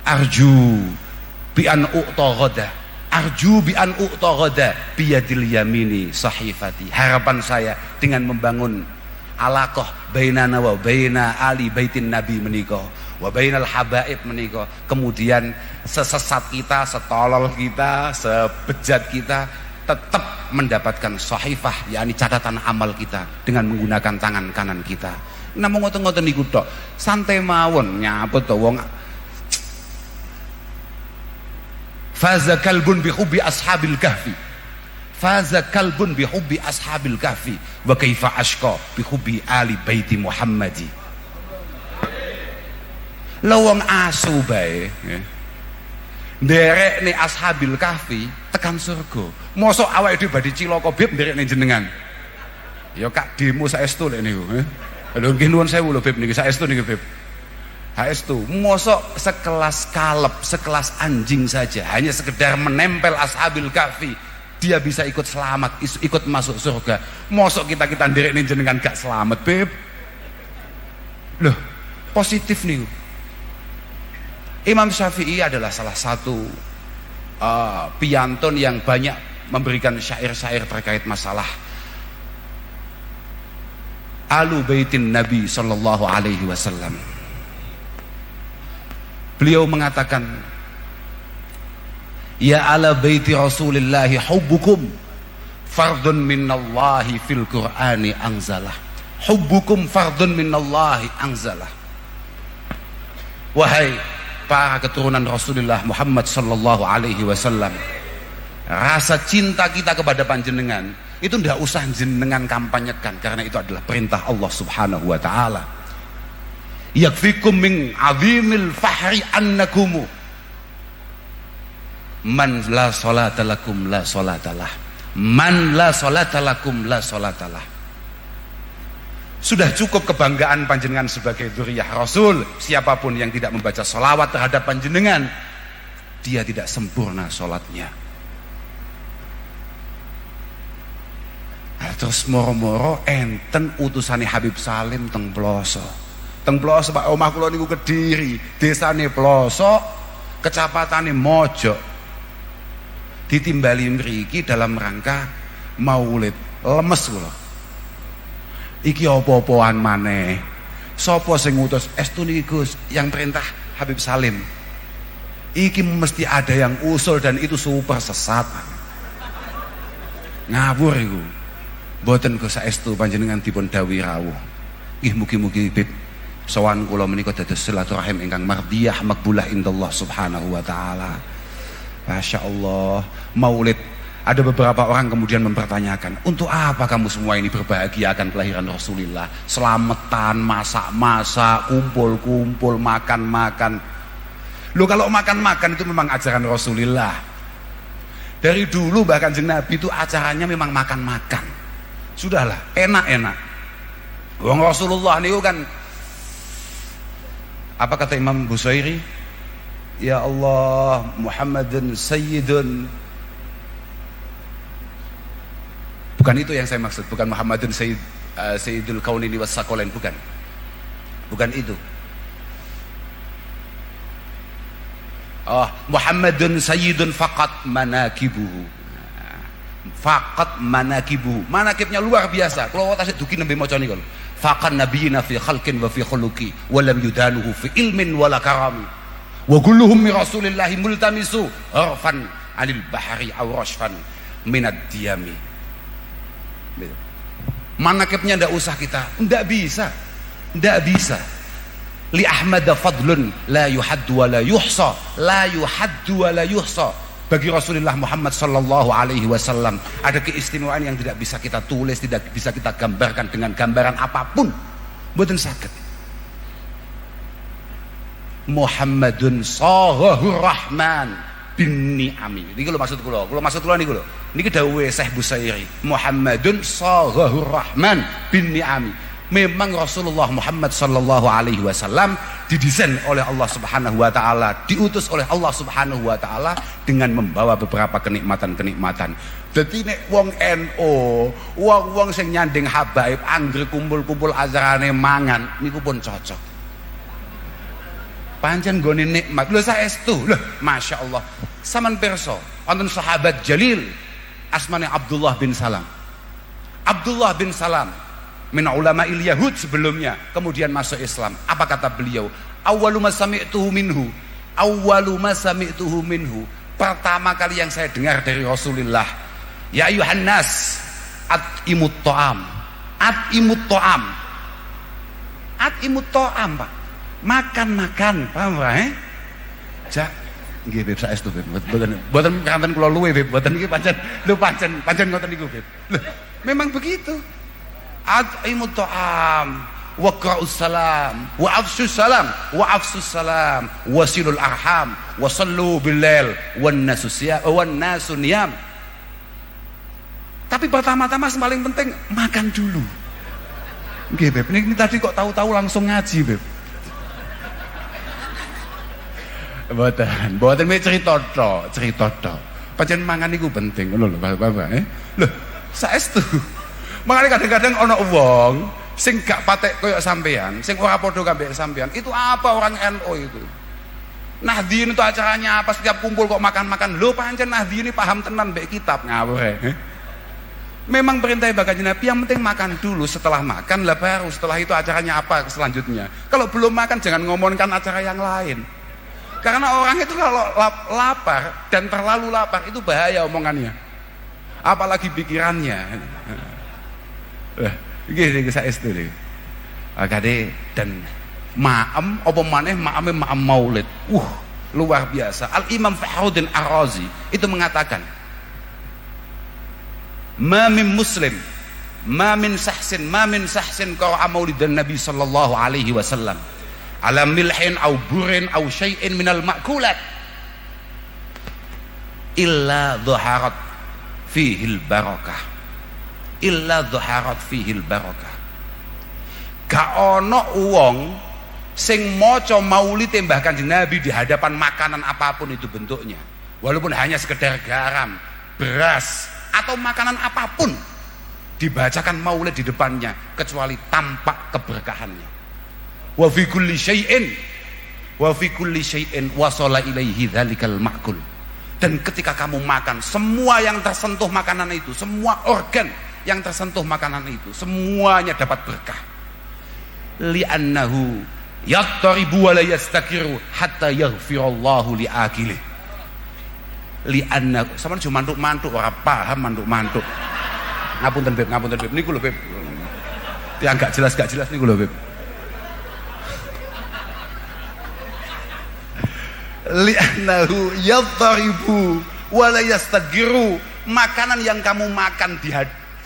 Arju bi an u'taghada biyadil yamini sahifati. Harapan saya dengan membangun alaqah bainana wa baina ali baitin nabi menika wa bainal habaib menika, kemudian sesesat kita, setolol kita, sebejat kita tetap mendapatkan sahifah, yakni catatan amal kita dengan menggunakan tangan kanan kita. Namung ngoten-ngoten niku tok, santai mawon nyapa to wong. Faza kalbun bihubbi ashabil kahfi, faza kalbun bihubbi ashabil kahfi, wa kaifa ashqa bihubbi ali baiti Muhammadi. Lawang asu bae nderek nih ashabil kahfi tekan surga, mosok awake dhewe badhe cilaka Bib nderek ning jenengan. Ya kak demo saestu lek niku. Lho nggih nuwun sewu lho Bib niki, saestu niki Bib. Haestu, mosok sekelas kaleb, sekelas anjing saja, hanya sekedar menempel ashabil kahfi, dia bisa ikut selamat, ikut masuk surga. Mosok kita nderek ning jenengan gak selamat Bib. Loh, positif nih. Imam Syafi'i adalah salah satu piyantun yang banyak memberikan syair-syair terkait masalah alu baitin Nabi sallallahu alaihi wasallam. Beliau mengatakan, ya ala baiti Rasulillahi hubbukum fardun minallahi fil Qur'ani anzalah. Hubbukum fardun minallahi anzalah. Wahai para keturunan Rasulullah Muhammad sallallahu alaihi wasallam, rasa cinta kita kepada panjenengan itu tidak usah jenengan kampanyekan, karena itu adalah perintah Allah Subhanahu wa taala. Yakfikum min azimil fahri annakumu man la salata lakum la salatalah, man la salata lakum la salatalah. Sudah cukup kebanggaan panjenengan sebagai dzurriyyah Rasul. Siapapun yang tidak membaca sholawat terhadap panjenengan, dia tidak sempurna sholatnya. Nah, terus moro-moro enten utusane Habib Salim teng Ploso. Teng Ploso Pak, omah kula niku Kediri, desane Ploso, kecapatane Mojo. Ditimbali mriki dalam rangka maulid. Lemes kula. Iki apa-apaan maneh? Sapa sing ngutus? Estu niki Gus, yang perintah Habib Salim. Iki mesti ada yang usul dan itu super sesat. Ngawur iku. Mboten Gus saestu panjenengan dipun dawuhi rawuh. Nggih mugi-mugi Bib sowan kula menika dados silaturahim ingkang mardiyah makbulah indallah subhanahu wa taala. Masya Allah, maulid. Ada beberapa orang kemudian mempertanyakan, untuk apa kamu semua ini berbahagia akan kelahiran Rasulullah? Selamatan, masak-masak, kumpul-kumpul, makan-makan. Loh, kalau makan-makan itu memang ajaran Rasulullah. Dari dulu bahkan Kanjeng Nabi itu acaranya memang makan-makan. Sudahlah, enak-enak. Wong Rasulullah niku kan, apa kata Imam Busairi? Ya Allah, Muhammadun Sayyidun. Bukan itu yang saya maksud, bukan Muhammadun Sayyidul Kaunini was Sakolain, bukan. Bukan itu. Oh, Muhammadun Sayyidun faqat manakibuhu. Faqat manakibuhu. Manakibnya luar biasa. Kalau tasik duki nembe maca niku. Faqan nabiyina fi khalqin wa fi khuluqi wa lam yudanuhu fi ilmin wala karami. Wa kulluhum min Rasulillahi multamisu arfan 'anil bahri aw rashfan minad diyami. Manakibnya ndak usah kita, ndak bisa. Li Ahmad fadlun la yuhaddu wa la yuhsa, la yuhaddu wa la yuhsa. Bagi Rasulullah Muhammad sallallahu alaihi wasallam ada keistimewaan yang tidak bisa kita tulis, tidak bisa kita gambarkan dengan gambaran apapun. Mboten saged. Muhammadun Shahur Rahman bin ni'ami. Niki lho maksud kula. Kula maksud kula niku lho. Niki dawuhe Syekh Busairi. Muhammadun Shahur Rahman bin ni'ami. Memang Rasulullah Muhammad sallallahu alaihi wasallam didesain oleh Allah Subhanahu wa taala, diutus oleh Allah Subhanahu wa taala dengan membawa beberapa kenikmatan-kenikmatan. Dadi nek wong NU, wong-wong sing nyanding habaib anggere kumpul-kumpul azarane mangan niku pun cocok. Pancen nggone nikmat. Lho saestu. Lho, Masya Allah. Saman pirsa, wonten sahabat jalil asmane Abdullah bin Salam. Abdullah bin Salam min ulama'il Yahud sebelumnya, kemudian masuk Islam. Apa kata beliau? Awwalu ma sami'tuhu minhu. Awwalu ma sami'tuhu minhu. Pertama kali yang saya dengar dari Rasulullah, ya ayuhan nas at'imut ta'am. At'imut ta'am. At'imut ta'am, Pak. Makan-makan, paham Pak? Jak, nggih Beb saestu Beb. Mboten kanten kula luwe Beb, mboten iki pancen lho pancen ngoten niku Beb. Lho, memang begitu. At'imut ta'am wa qra'us salam wa afsus salam wa afsus salam wasilul arham wa sallu bil lail wan nasu niyam. Tapi pertama-tama paling penting makan dulu. Nggih Beb, ini tadi kok tahu-tahu langsung ngaji Beb. Mboten me cerita tok. Pancen mangan niku penting ngono lho Bapak. Lho, saestu. Makane kadang-kadang ana wong sing gak patek koyo sampean, sing ora padha kambek sampean. Itu apa orang NU itu? Nahdien itu acaranya apa? Setiap kumpul kok makan-makan. Lho pancen Nahdien ini paham tenan mbek kitab ngawur. Memang perintah Kanjeng Nabi yang penting makan dulu, setelah makan lah baru setelah itu acaranya apa selanjutnya. Kalau belum makan jangan ngomongkan acara yang lain. Karena orang itu kalau lapar dan terlalu lapar itu bahaya omongannya. Apalagi pikirannya. Iki saestu iki. Akade dan ma'am apa maneh ma'ame ma'am maulid. Luar biasa. Al Imam Fakhruddin Ar-Razi itu mengatakan, "Ma min muslim, ma min sahsin qara'a maulidan Nabi sallallahu alaihi wasallam. Ala milhin au burin au syai'in minal ma'kulat illa dhaharat fihil barakah gak ono wong sing maca maulid mbah Kanjeng Nabi di hadapan makanan apapun itu bentuknya, walaupun hanya sekedar garam, beras atau makanan apapun, dibacakan maulid di depannya kecuali tampak keberkahannya. Wa fi kulli syai'in wasala ilaihi dzalikal ma'kul. Dan ketika kamu makan, semua yang tersentuh makanan itu, semua organ yang tersentuh makanan itu, semuanya dapat berkah. Li'annahu yattaribu wa la yastakiru hatta yaghfirallahu li'akilih. Li'annahu, sama cuma mantuk-mantuk, ora paham mantuk-mantuk. ngapunten Beb, niku lho Beb. Yang gak jelas niku lho Beb. Li'annahu yadharibu wa la yastagiru. Makanan yang kamu makan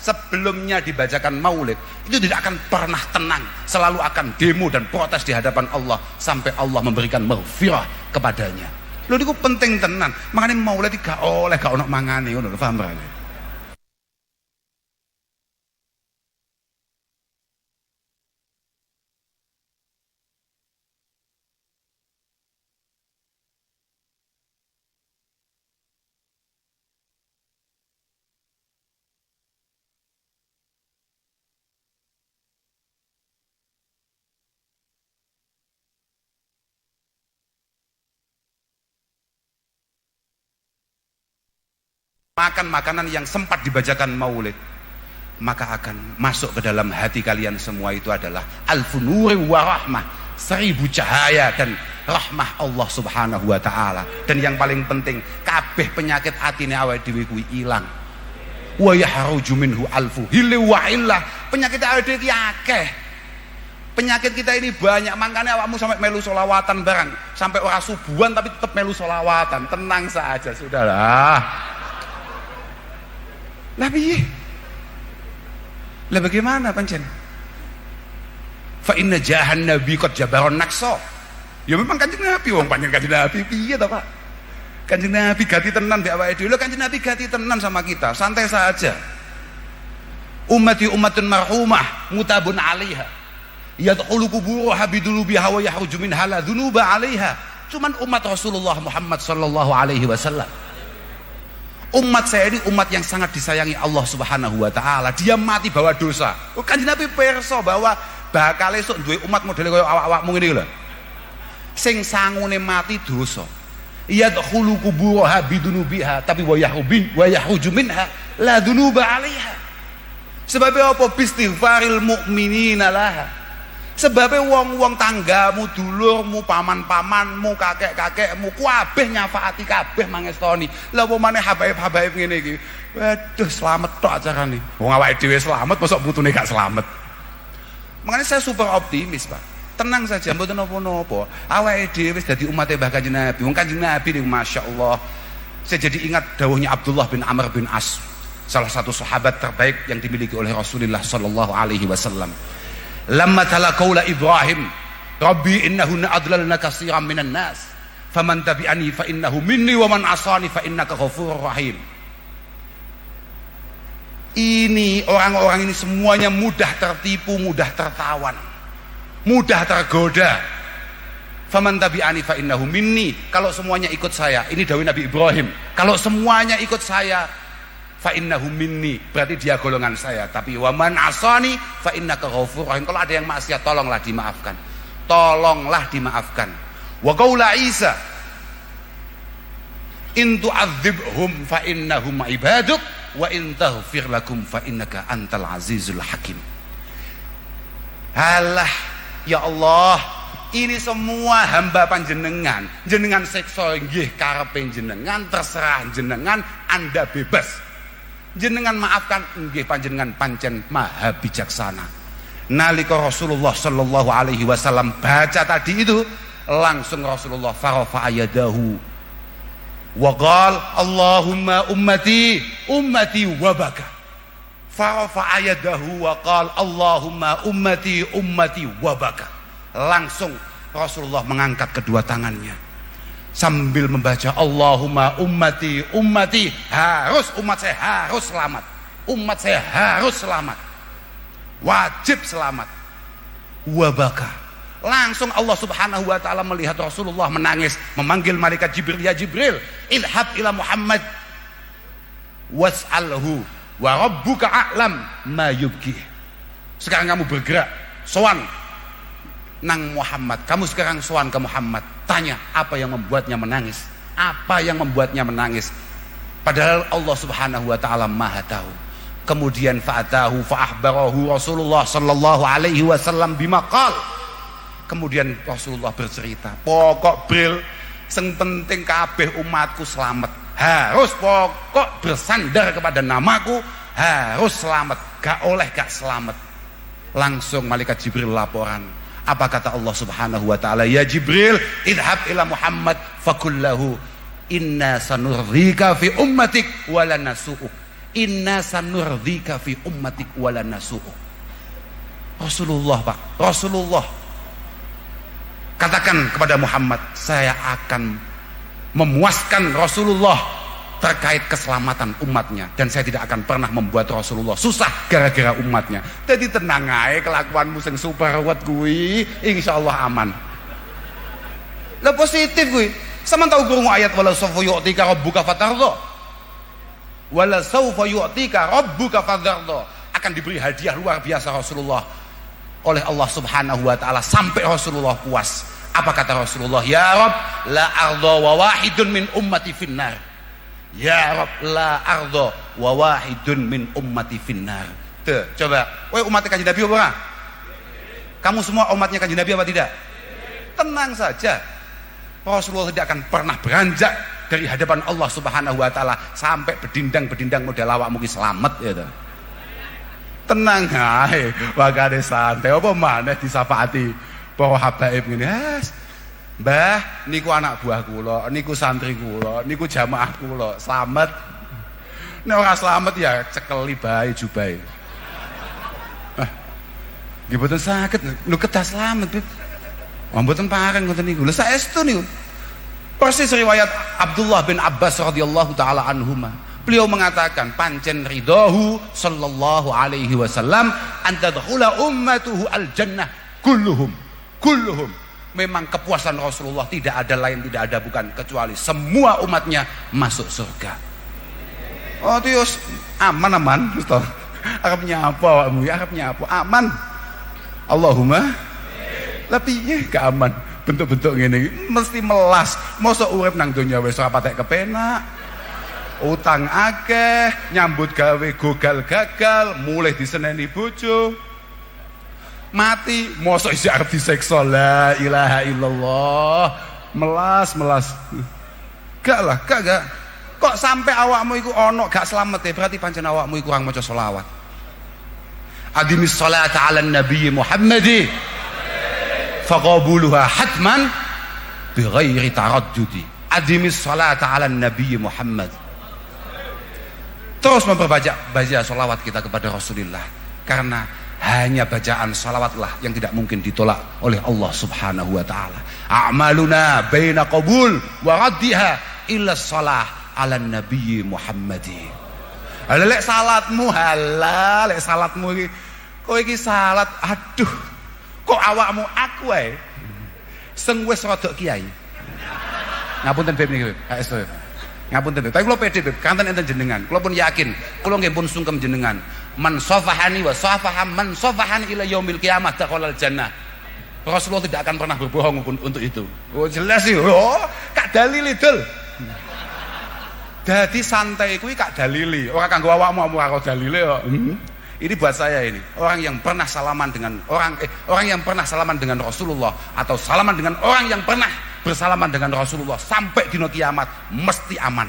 sebelumnya dibacakan maulid itu tidak akan pernah tenang, selalu akan demo dan protes di hadapan Allah sampai Allah memberikan maghfirah kepadanya. Lho niku penting tenan. Makanya maulid gak ono mangane ngono lho, paham ra? Makan makanan yang sempat dibacakan maulid, maka akan masuk ke dalam hati kalian semua itu adalah alfunuri wa rahmah, 1000 cahaya dan rahmah Allah subhanahu wa ta'ala. Dan yang paling penting, kabeh penyakit atine awake dhewe kuwi ilang. Wa yahruju minhu alfu hilli wa illah. Penyakit awake dhewe iki akeh. Penyakit kita ini banyak, makanya awakmu sampai melu solawatan barang, sampai ora subuhan tapi tetap melu solawatan. Tenang saja, sudahlah. Lah piye? Lah bagaimana pancen? Fa inna jahan nabi qad jabaron nakso. Ya memang Kanjeng Nabi wong panjen Kanjeng Nabi piye to, Pak? Kanjeng Nabi ganti tenan mbek awake dhewe. Lho Kanjeng Nabi ganti tenan sama kita. Santai saja. Ummati ummatun marhumah mutabun 'alaiha. Yadkhulu quburuha bidulubiha wa yahruju minha la dzunuba 'alaiha. Cuman umat Rasulullah Muhammad sallallahu alaihi wasallam. Umat saya ini umat yang sangat disayangi Allah subhanahu wa ta'ala. Dia mati bawa dosa. Kanjeng Nabi perso bahwa bakal esuk duwe umat model kaya awak-awakmu ngene lho. Sing sangune mati dosa. Yadkhulu quburuha bidunubiha tapi wa yahruju minha la dzunuba 'alaiha. Sebab apa? Bistighfaril mu'minina laha. Sebabnya wong-wong tanggamu, dulurmu, paman-pamanmu, kakek-kakekmu kabeh nyafaati, kabeh mangestoni. Lah apa maneh habaib-habaib ngene iki. Waduh, slamet tok acarane. Wong awake dhewe slamet, mosok putune gak slamet. Makanya saya super optimis, Pak. Tenang saja, mboten napa-napa. Awake dhewe wis dadi umate Mbah Kanjeng Nabi. Wong Kanjeng Nabi niku masyaallah. Saya jadi ingat dawuhnya Abdullah bin Amr bin As, salah satu sahabat terbaik yang dimiliki oleh Rasulullah sallallahu alaihi wasallam. Lamma tala qaula Ibrahim Rabbi innahunna adlalna katsiran minan nas faman tabi'ani fa innahu minni wa man asani fa innaka ghafurur rahim. Ini orang-orang ini semuanya mudah tertipu, mudah tertawan, mudah tergoda. Faman tabi'ani fa innahu minni. Kalau semuanya ikut saya, ini dawuh Nabi Ibrahim, kalau semuanya ikut saya fa innahu minni, berarti dia golongan saya. Tapi wa man asani fa innaka ghafurur rahim. Kalau ada yang maksiat, tolonglah dimaafkan. Tolonglah dimaafkan. Wa qaula Isa in tu'adzibhum fa innahum ibaduk wa in taghfir lakum fa innaka antal azizul hakim. Halah ya Allah, ini semua hamba panjenengan, jenengan siksa nggih karepe jenengan, terserah jenengan, Anda bebas. Jenengan maafkan nggih panjenengan pancen maha bijaksana. Nalika Rasulullah sallallahu alaihi wasallam baca tadi itu, langsung Rasulullah farafa ayadahu wa qala Allahumma ummati ummati wa baka. Farafa ayadahu wa qala Allahumma ummati ummati wa baka. Langsung Rasulullah mengangkat kedua tangannya sambil membaca Allahumma ummati ummati, harus umat saya harus selamat, umat saya harus selamat, wajib selamat. Wabaka, langsung Allah subhanahu wa ta'ala melihat Rasulullah menangis, memanggil malaikat Jibril, ya Jibril ilhab ila Muhammad was'alhu wa rabbuka a'lam ma yubki. Sekarang kamu bergerak sowan nang Muhammad, kamu sekarang sowan ke Muhammad, tanya apa yang membuatnya menangis, apa yang membuatnya menangis, padahal Allah subhanahu wa ta'ala maha tahu. Kemudian fa'atahu fa'ahbarahu Rasulullah sallallahu alaihi wasallam bimaqal. Kemudian Rasulullah bercerita, pokok bril sing penting kabeh umatku selamat, harus pokok bersandar kepada namaku, harus selamat, gak oleh gak selamat. Langsung malaikat Jibril laporan. Apa kata Allah Subhanahu wa taala? Ya Jibril, idhab ila Muhammad fakullahu inna sanurdhika fi ummatik wala nasu'uk. Inna sanurdhika fi ummatik wala nasu'uk. Rasulullah, Pak, Rasulullah katakan kepada Muhammad, saya akan memuaskan Rasulullah terkait keselamatan umatnya, dan saya tidak akan pernah membuat Rasulullah susah gara-gara umatnya. Jadi tenang aja, kelakuanmu sing super kuat gue, insyaallah aman. Lah positif gue. Sama tahu guru ayat wala sawfa yu'tika rabbuka fatardha. Wala sawfa yu'tika rabbuka fatardha. Akan diberi hadiah luar biasa Rasulullah oleh Allah Subhanahu wa taala sampai Rasulullah puas. Apa kata Rasulullah? Ya Rabb, la arda wa wahidun min ummati finnar. Ya Rabb, la arda wa wahidun min ummati finnar. Tuh, coba. Woi, umatnya Kanjeng Nabi apa? Kamu semua umatnya Kanjeng Nabi apa tidak? Tenang saja. Rasulullah tidak akan pernah beranjak dari hadapan Allah Subhanahu wa taala sampai bedindang-bedindang model awakmu ki selamat ya toh. Tenang ae, wakane santai apa maneh disafaati para habaib ngene. Mbah, niku anak buah kula, niku santri kula, niku jamaah kula, selamat. Nek ora selamat ya cekeli bae jubahe. Nggih boten saged, lho kedah selamat, Bib. Oh, mboten pareng ngoten niku. Lha saestu niku. Persis riwayat Abdullah bin Abbas radhiyallahu taala anhuma. Beliau mengatakan pancen ridahu sallallahu alaihi wasallam antadkhula ummatuhu al-jannah kulluhum. Memang kepuasan Rasulullah tidak ada lain, tidak ada bukan kecuali semua umatnya masuk surga. Oh itu aman Ustaz. Arep nyapa awakmu ya, arep nyapa aman. Allahumma lah piye gak aman. Bentuk-bentuk ngene mesti melas. Mosok urip nang donya wis ora patek kepenak. Utang akeh, nyambut gawe gagal, mulai diseneni bojo. Mati, mosok isi arep diseksa. La ilaha illallah. Melas. Gak. Kok sampai awakmu iku ono gak selamat ya, berarti pancen awakmu iku kurang maca selawat. Adimis salata ala nabi Muhammadi faqabuluha hatman bighairi taraddudi. Adimis salata ala nabi Muhammad. Terus memperbanyak sholawat kita kepada Rasulullah, karena hanya bacaan sholawatlah yang tidak mungkin ditolak oleh Allah Subhanahu wa taala. A'maluna baina qabul wa raddiha illa shalah ala nabi Muhammadi. Lek salatmu halal, lek salatmu iki kowe iki salat, aduh. Kok awakmu aku ae sing wis rada kiai. Ngapunten Beb niki, Beb. Ngapunten Beb. Tapi kula pede Beb, kanten enten jenengan. Kula pun yakin, kula nggih pun sungkem jenengan. Man safahani wa safaha man safahani ila yaumil qiyamah dakhalal jannah. Rasulullah tidak akan pernah berbohong untuk itu. Oh jelas sih. Oh, kak dalili dul. Dadi santai kuwi kak dalili. Ora kanggo awakmu karo dalile kok. Ini buat saya ini. Orang yang pernah salaman dengan orang yang pernah salaman dengan Rasulullah atau salaman dengan orang yang pernah bersalaman dengan Rasulullah sampai dino kiamat mesti aman.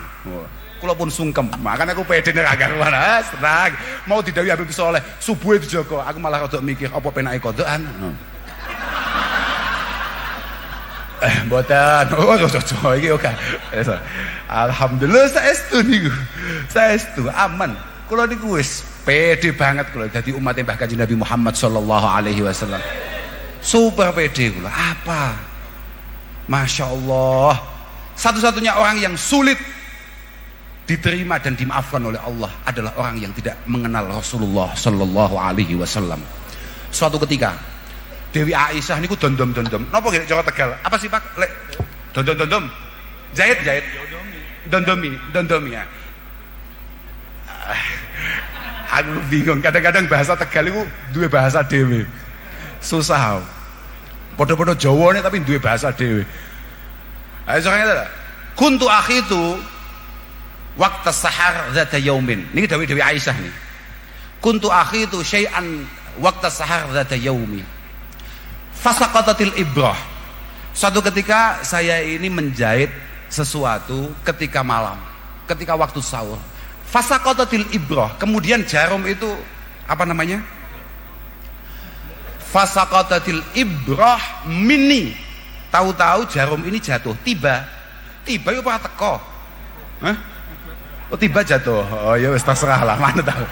Kula pun sungkem. Makanya aku pede nek agak mana, tenang. Mau didhawuhi Habib Saleh, subuhe dijaga. Aku malah rada mikir apa penake kodokan. Mboten. Oh, iki oke. Alhamdulillah saestu niku. Saestu aman. Kula niku wis pede banget kula dadi umatnya Mbah Kanjeng Nabi Muhammad sallallahu alaihi wasallam. Super pede kula. Apa? Masya Allah. Satu-satunya orang yang sulit diterima dan dimaafkan oleh Allah adalah orang yang tidak mengenal Rasulullah sallallahu alaihi wasallam. Suatu ketika Dewi Aisyah niku dondom-dondom. Napa nggih cara Tegal? Apa sih Pak? Lek dondom-dondom. Jahit. Dondomi ya. Aku bingung, kadang-kadang bahasa Tegal itu dua bahasa dewe. Susah. Podo-podo Jawa nih tapi dua bahasa dewe. Ayo soalnya kuntu akhitu waqta sahar dzata yaumin. Niki Dewi Aisyah nih. Kuntu akhitu syai'an waqta sahar dzata yaumi. Fasaqatatil ibrah. Suatu ketika saya ini menjahit sesuatu ketika malam, ketika waktu sahur. Fasaqatatil ibrah, kemudian jarum itu apa namanya? Fasaqatatil ibrah minni. Tahu-tahu jarum ini jatuh, tiba itu apa teko? Hah? Oh tiba jatuh. Oh ya wis terserah lah, mana tahu.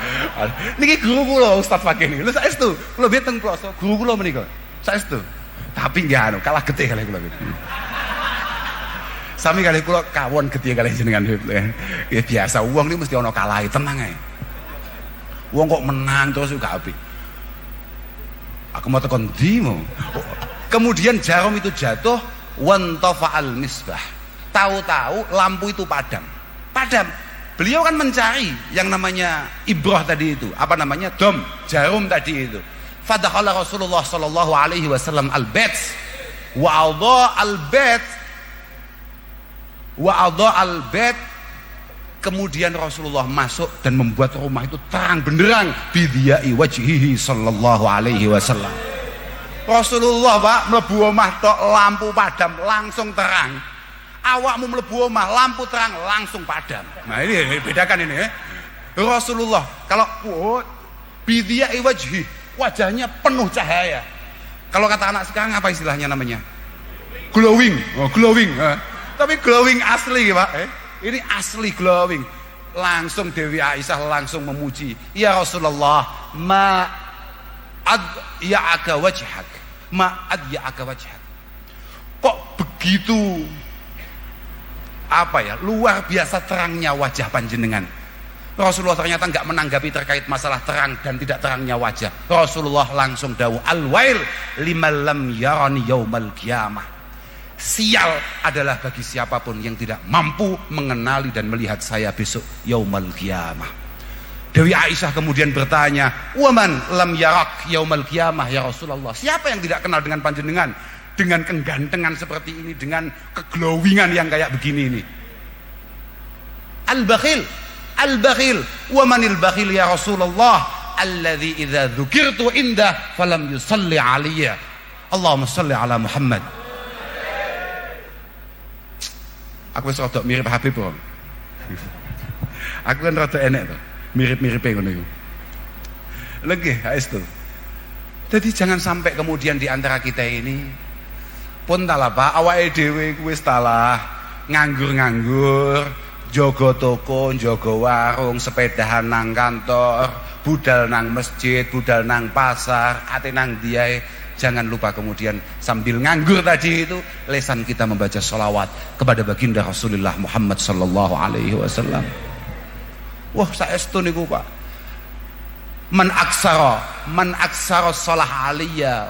Niki guru kula Ustaz Fakih niki. Lho saestu, kula biyen teng Ploso, guru kula menika. Saestu. Tapi nggih anu, kalah getih kali kula. Sami kali kula kawon getih kali jenengan. Ya biasa wong iki mesti ana kalahe, tenang ae. Wong kok menang terus gak apik. Aku mau tekan ndi mau. Kemudian jarum itu jatuh, wantafa'al misbah. Tahu-tahu lampu itu padam. Beliau kan mencari yang namanya ibrah tadi itu, apa namanya? Dom, jarum tadi itu. Fadakhala Rasulullah sallallahu alaihi wasallam al-bait wa adha al-bait. Kemudian Rasulullah masuk dan membuat rumah itu terang benderang bidiyai wajhihi sallallahu alaihi wasallam. Rasulullah Pak mlebu omah tok lampu padam langsung terang. Awakmu mlebu omah lampu terang langsung padam. Nah ini bedakan ini ya. Rasulullah kalau bidiyai wajhi, wajahnya penuh cahaya. Kalau kata anak sekarang apa istilahnya namanya? Glowing. Oh, glowing. Tapi glowing asli Pak. Ini asli glowing. Langsung Dewi Aisyah langsung memuji. Ya Rasulullah, ya'aka wajhak. Ya'aka wajhak. Kok begitu apa ya, luar biasa terangnya wajah panjenengan. Rasulullah ternyata nggak menanggapi terkait masalah terang dan tidak terangnya wajah. Rasulullah langsung dawuh, al-wail liman lam yarani yaumal qiyamah. Sial adalah bagi siapapun yang tidak mampu mengenali dan melihat saya besok yaumal qiyamah. Dewi Aisyah kemudian bertanya, waman lam yarak yaumal qiyamah ya Rasulullah. Siapa yang tidak kenal dengan panjenengan? Dengan kegantengan seperti ini, dengan keglowingan yang kayak begini ini. Al-bakhil, wa manil bakhil ya Rasulullah? Alladzi idza dzukirtu indah falam yusalli alayya. Allahumma shalli ala Muhammad. Aku wis rada mirip Habib kok. Aku kan rada enek to. Mirip-miripe ngono iku. Lagi haestu. Jadi jangan sampai kemudian di antara kita ini pun talah Pak, awake dhewe wis talah nganggur-nganggur, jaga toko, jaga warung, sepedahan nang kantor, budal nang masjid, budal nang pasar, ate nang diae. Jangan lupa kemudian sambil nganggur tadi itu lesan kita membaca sholawat kepada baginda Rasulullah Muhammad sallallahu alaihi wasallam. Wah, saestu niku Pak. Man aksara shalah aliyya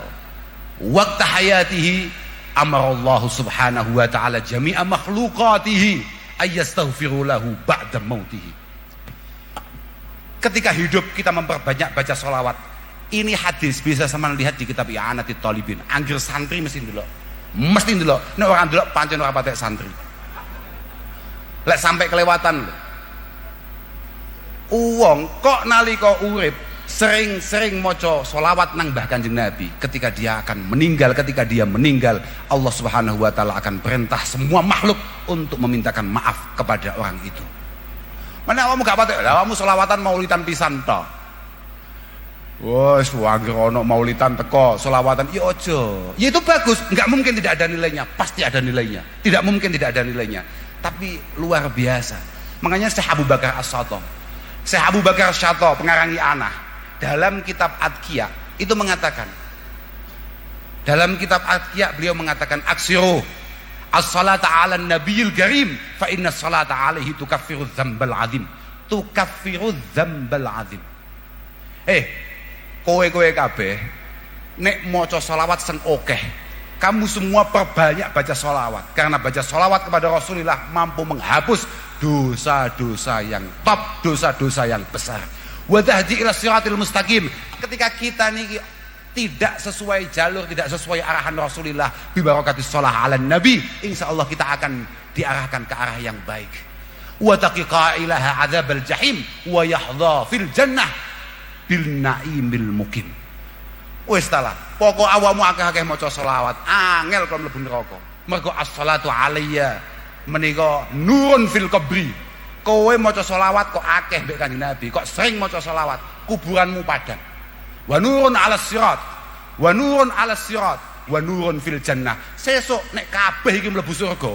waqta hayatihi amarallahu subhanahu wa ta'ala jami'a makhlukatihi ayyastaghfiru lahu ba'da mautihi. Ketika hidup kita memperbanyak baca sholawat. Ini hadis bisa sama lihat di kitab I'anatit Talibin. Anggir santri mesti ndelok. Nek ora ndelok pancen ora patek santri. Lek sampai kelewatan uwong kok nalika urip sering-sering maca sholawat nang Mbah Kanjeng Nabi. Ketika dia meninggal, Allah Subhanahu wa taala akan perintah semua makhluk untuk memintakan maaf kepada orang itu. Mana kamu gak patek? Lah kamu sholawatan maulidan pisan to. Wes anggere ana maulidan teko sholawatan ya aja. Ya itu bagus, enggak mungkin tidak ada nilainya, pasti ada nilainya. Tidak mungkin tidak ada nilainya. Tapi luar biasa. Makanya Syekh Abu Bakar As-Syato, pengarangi anak dalam kitab Adqiya itu mengatakan, beliau mengatakan aksiru as-salata 'ala nabiyil karim fa inna as-salata 'alaihi tukaffiru dzambal 'adzim. Kowe kabeh nek maca selawat sing akeh, kamu semua perbanyak baca selawat, karena baca selawat kepada Rasulullah mampu menghapus dosa-dosa yang top, dosa-dosa yang besar. Wa tahdi ila siratil mustaqim. Ketika kita niki tidak sesuai jalur, tidak sesuai arahan Rasulullah bi barakatis shalah 'alan nabi, insyaallah kita akan diarahkan ke arah yang baik. Wa taqiqa ilaha adzabal jahim wa yahdha fil jannah bil naimil mukim. Wis talah, pokok awakmu akeh-akeh maca selawat, angel kon mlebu neraka. Mergo as-shalatu alayya menika nurun fil qabri. Kowe maca selawat kok akeh mbek Kanjeng Nabi, kok sering maca selawat, kuburanmu padang. Wa nurun 'alas sirat, wa nurun 'alas sirat, wa nurun fil jannah. Sesuk nek kabeh iki mlebu surga,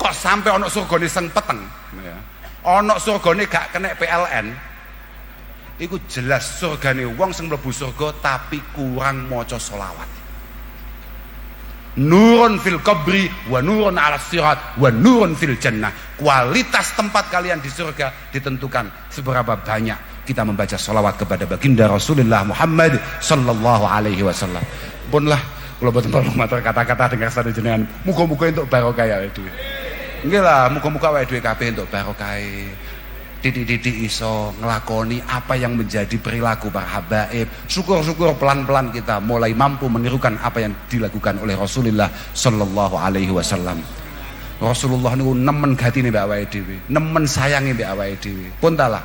kok sampai ana surgane seng peteng ya. Ana surgane gak kena PLN. Iku jelas surgane wong sing mlebu surga tapi kurang maca selawat. Nurun fil qabri wa nurun 'alas sirat wa nurun fil jannah. Kualitas tempat kalian di surga ditentukan seberapa banyak kita membaca salawat kepada baginda Rasulullah Muhammad sallallahu alaihi wasallam. Punlah kula boten perlu matur kata-kata dengar satu jenengan. Muga-muga entuk barokah ya dhewe. Nggih lah, muga-muga awake dhewe kabeh entuk barokah. Titik-titik iso ngelakoni apa yang menjadi perilaku para habaib. Syukur-syukur pelan-pelan kita mulai mampu menirukan apa yang dilakukan oleh Rasulullah sallallahu alaihi wasallam. Rasulullah niku nemen gatine mbek awake dhewe, nemen sayangi mbek awake dhewe. Pun talah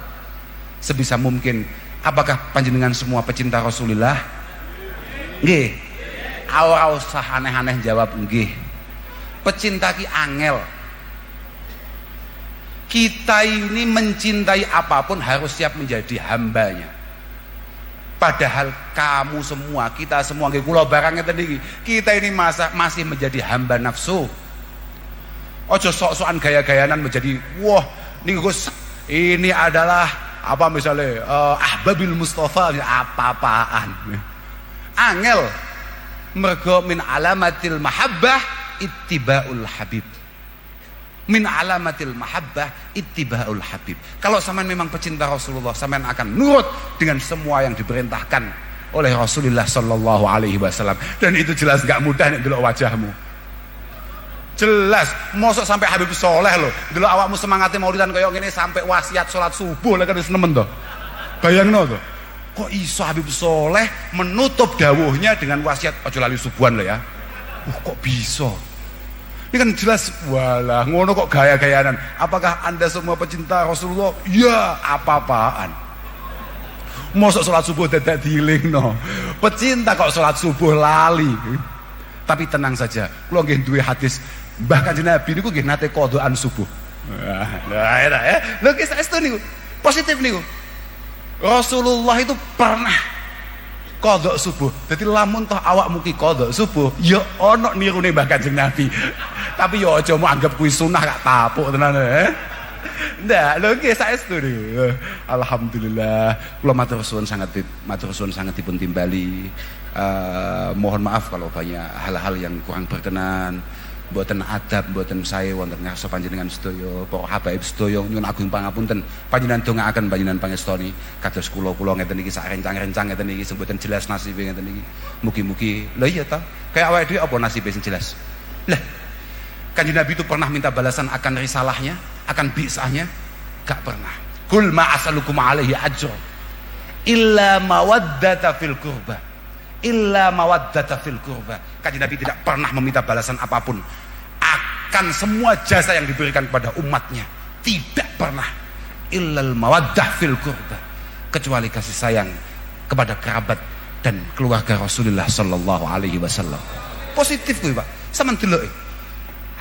sebisa mungkin, apakah panjenengan semua pecinta Rasulullah? Nggih. Ora usah aneh-aneh jawab nggih. Pecinta ki angel. Kita ini mencintai apapun harus siap menjadi hambanya. Padahal kamu semua, kita semua, kula barangnya tadi, kita ini masih menjadi hamba nafsu. Ojo sok-sokan gaya-gayanan menjadi, wah, ini adalah apa misalnya ahbabil Mustafa, apa-apaan. Angel, mergo min alamatil mahabbah ittiba'ul habib. Min alamatil mahabbah ittiba'ul habib. Kalau sampean memang pecinta Rasulullah, sampean akan nurut dengan semua yang diperintahkan oleh Rasulullah sallallahu alaihi wasallam. Dan itu jelas gak mudah nek delok wajahmu. Jelas, mosok sampai Habib Soleh loh. Delok awakmu semangate maulidan kaya ngene sampai wasiat salat subuh lek wis nemen to. Bayangno to. Kok iso Habib Soleh menutup dawuhnya dengan wasiat aja lali subuhan lho ya. Kok bisa? Ini kan jelas, walah ngono kok gaya-gayanan. Apakah Anda semua pecinta Rasulullah? Ya, apa-apaan. Mosok salat subuh dadak dilingno. Pecinta kok salat subuh lali. Tapi tenang saja, kula nggih duwe hadis Mbah Kanjeng Nabi niku nggih nate qodhoan subuh. Lah ya. Lho ki saestu niku. Positif niku. Rasulullah itu pernah qodho subuh. Dadi lamun toh awakmu ki qodho subuh, ya ana nirune Mbah Kanjeng Nabi. Tapi ya aja mau anggap kuwi sunah gak tapuk tenan Ndak, lho nggih saestu niku. Alhamdulillah. Kula matur suwun sangat dipun timbali. Mohon maaf kalau banyak hal-hal yang kurang berkenan, mboten adab, mboten sae wonten ngarsa panjenengan sedaya, para habaib sedaya nyuwun agung pangapunten. Panjenengan dongaaken panjenengan pangestoni kados kula ngeten iki sak rencang-rencang ngeten iki sing mboten jelas nasibe ngeten iki. Mugi-mugi lha iya ta, kaya awake dhewe apa nasibe sing jelas. Lah, Kanjeng Nabi itu pernah minta balasan akan risalahnya, akan bi'sahnya? Gak pernah. Kul ma asalukum alaihi ajra illa mawaddata fil qurba. Illa mawaddata fil qurba. Kanjeng Nabi tidak pernah meminta balasan apapun akan semua jasa yang diberikan kepada umatnya. Tidak pernah. Illal mawaddah fil qurba. Kecuali kasih sayang kepada kerabat dan keluarga Rasulullah sallallahu alaihi wasallam. Positif kuwi, Pak. Sampeyan delok.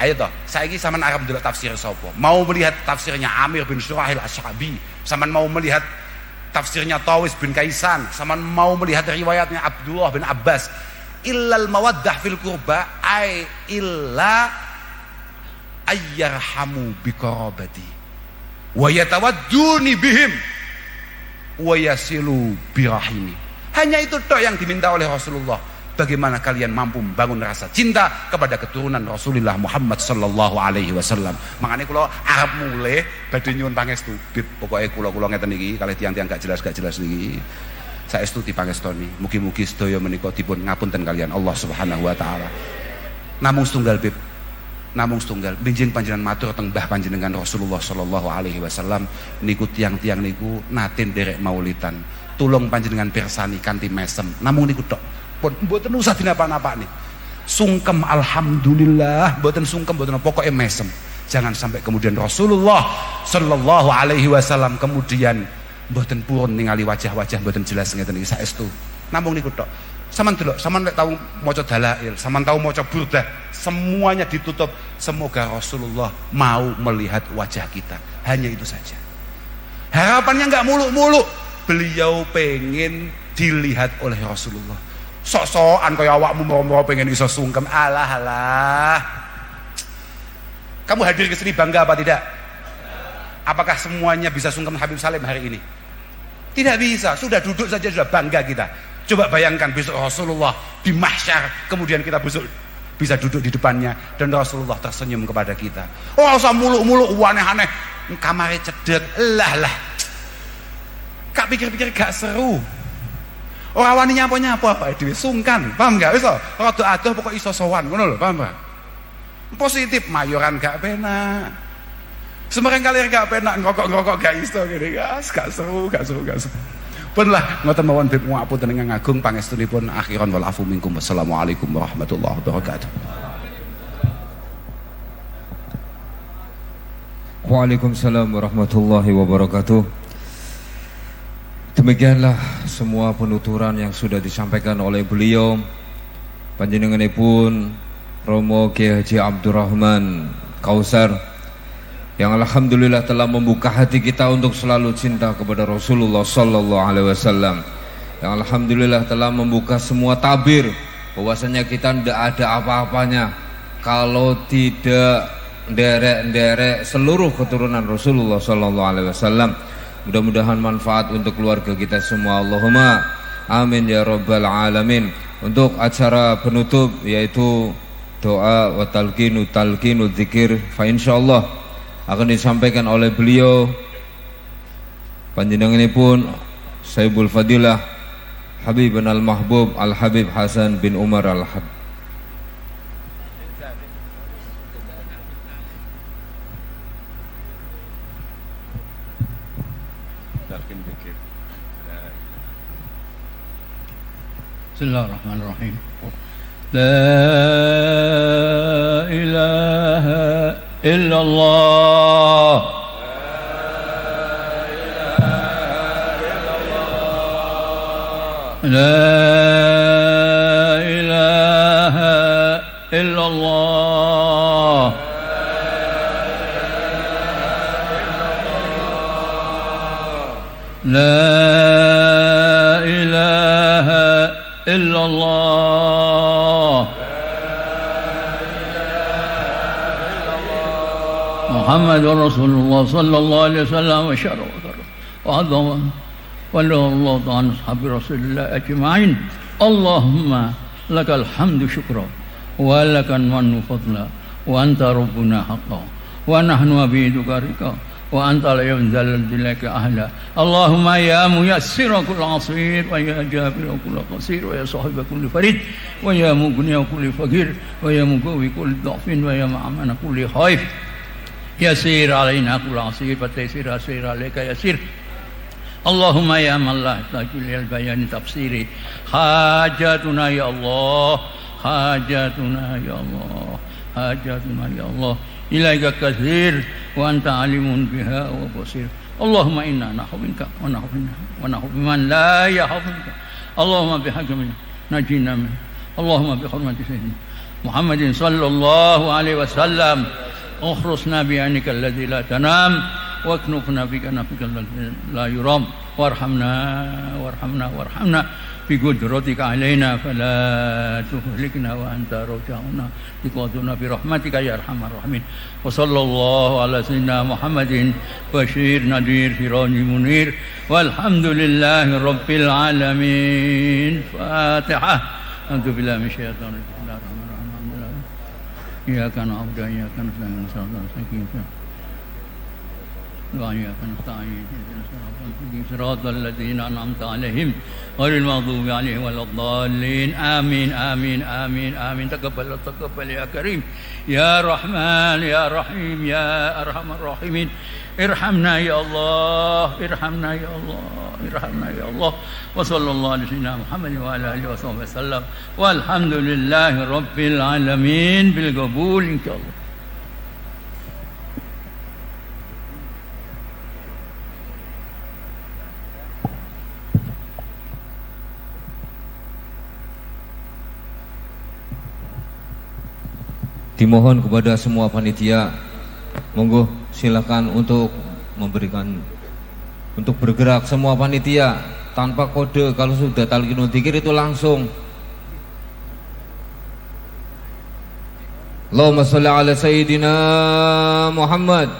Ayo toh, saiki sampean arep ndelok tafsir sapa? Mau melihat tafsirnya Amir bin Syurahil Asy-Sya'bi, sampean mau melihat tafsirnya Tawis bin Kaisan, sampean mau melihat riwayatnya Abdullah bin Abbas, illal mawaddah fil qurba ay illa ayyarhamu biqarabati wa yatawadduni bihim wa yasilu birahimi. Hanya itu tok yang diminta oleh Rasulullah. Bagaimana kalian mampu membangun rasa cinta kepada keturunan Rasulullah Muhammad sallallahu alaihi wasallam. Makanya kula arep mulai badhe nyuwun pangestu. Pokoke kula ngeten iki kalih tiyang-tiyang gak jelas niki. Saestu dipangestoni. Mugi-mugi sedaya menika dipun ngapunten kalian Allah Subhanahu wa taala. Namung setunggal Bib. Namung setunggal benjing panjenengan matur teng Mbah panjenengan Rasulullah sallallahu alaihi wasallam niku tiyang-tiyang niku nate nderek maulidan. Tulung panjenengan pirsani kanthi mesem. Namung niku tok. Pun mboten usah dinapa-napani. Sungkem alhamdulillah, mboten sungkem mboten pokoke mesem. Jangan sampai kemudian Rasulullah sallallahu alaihi wasallam kemudian mboten purun ningali wajah-wajah mboten jelas ngeten iki saestu. Namung niku tok. Saman delok, saman nek tahu maca dalail, saman tahu maca burdah, semuanya ditutup. Semoga Rasulullah mau melihat wajah kita. Hanya itu saja. Harapannya nggak muluk-muluk. Beliau pengen dilihat oleh Rasulullah. Sok-sokan kaya awakmu mau pengen iso sungkem. Alah. Kamu hadir ke sini bangga apa tidak? Apakah semuanya bisa sungkem Habib Salim hari ini? Tidak bisa. Sudah duduk saja sudah bangga kita. Coba bayangkan besok Rasulullah di mahsyar, kemudian kita besok bisa duduk di depannya dan Rasulullah tersenyum kepada kita. Oh, usah muluk-muluk aneh-aneh, kamarnya cedek, lah. Kak pikir-pikir gak seru. Orang wani nyapa-nyapa apa dhewe sungkan, paham gak? Wis rada adoh pokok iso sowan, ngono lho, paham gak? Positif, mayoran gak penak. Semereng kali gak penak, ngokok-ngokok gak iso ngene, gak seru. Pun lah ngoten mawon bib ngapunten ingkang agung pangestunipun akhiran wal afu minkum. Wassalamualaikum warahmatullahi wabarakatuh. Waalaikumsalam warahmatullahi wabarakatuh. Demikianlah semua penuturan yang sudah disampaikan oleh beliau. Panjenenganipun Romo Kiai Haji Abdurrahman Kausar yang alhamdulillah telah membuka hati kita untuk selalu cinta kepada Rasulullah sallallahu alaihi wasallam. Yang alhamdulillah telah membuka semua tabir bahwasanya kita tidak ada apa-apanya kalau tidak nderek seluruh keturunan Rasulullah sallallahu alaihi wasallam. Mudah-mudahan manfaat untuk keluarga kita semua. Allahumma amin ya rabbal alamin. Untuk acara penutup yaitu doa wa talqinu dzikir fa insyaallah akan disampaikan oleh beliau panjenenganipun Sayyibul Fadilah Habibun Al-Mahbub Al-Habib Hasan bin Umar Al-Hab. Bismillahirrahmanirrahim. La ilaha illallah. La ilaha illallah. La ilaha illallah. محمد رسول الله صلى الله عليه وسلم وشرف وعظم وله الله عن أصحاب رسول الله أجمعين. اللهم لك الحمد شكرا ولك المن فضلا وأنت ربنا حقا ونحن عبيدك رقا وأنت لا ينزل لك أهلا. اللهم يا ميسر كل عصير ويا جابر كل قصير ويا صاحب كل فريد ويا مغني كل فقير ويا مقوي كل ضعف ويا معمن كل خائف. يسير علينا كل عصير فتيسير عسير عليك يسير. اللهم يا من لا يحتاج إلى البيان تفسيري حاجاتنا يا الله حاجاتنا يا الله حاجاتنا يا الله إليك كثير وأنت عليم بها وبصير. اللهم إنا نحبك ونحب من لا يحبك. اللهم بحق منه نجينا منه. اللهم بحرمة سيدنا محمد صلى الله عليه وسلم اخرسنا بعينك الذي لا تنام واكنفنا بكنفك الذي لا يرام وارحمنا بقدرتك علينا فلا تهلكنا وأنت رجعنا تقودنا برحمتك يا أرحم الراحمين. وصلى الله على سيدنا محمد بشير نذير سراج منير والحمد لله رب العالمين. فاتحة. أعوذ بالله من الشيطان الرجيم. بسم الله الرحمن الرحيم. إياك نعبد وإياك نستعين صراط المستقيم وإياك نستعين صراط الذين أنعمت عليهم غير المغضوب عليهم ولا الضالين. آمين آمين آمين آمين. تقبل يا كريم يا رحمن يا رحيم يا أرحم الراحمين. ارحمنا يا الله ارحمنا يا الله ارحمنا يا الله. وصلى الله على سيدنا محمد وعلى آله وصحبه وسلم والحمد لله رب العالمين بالقبول إن شاء الله. dimohon kepada semua panitia, monggo silakan untuk bergerak semua panitia tanpa kode. Kalau sudah talqinul dzikir itu langsung. Allahumma sholli ala sayyidina Muhammad.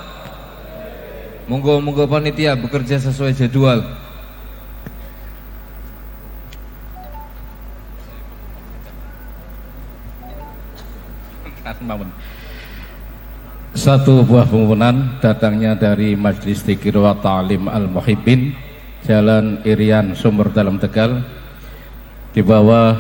Monggo panitia bekerja sesuai jadwal. Satu buah pengumuman datangnya dari Majelis Dzikir wa Ta'lim Al-Muhibbin, Jalan Irian, Sumber Dalam, Tegal, di bawah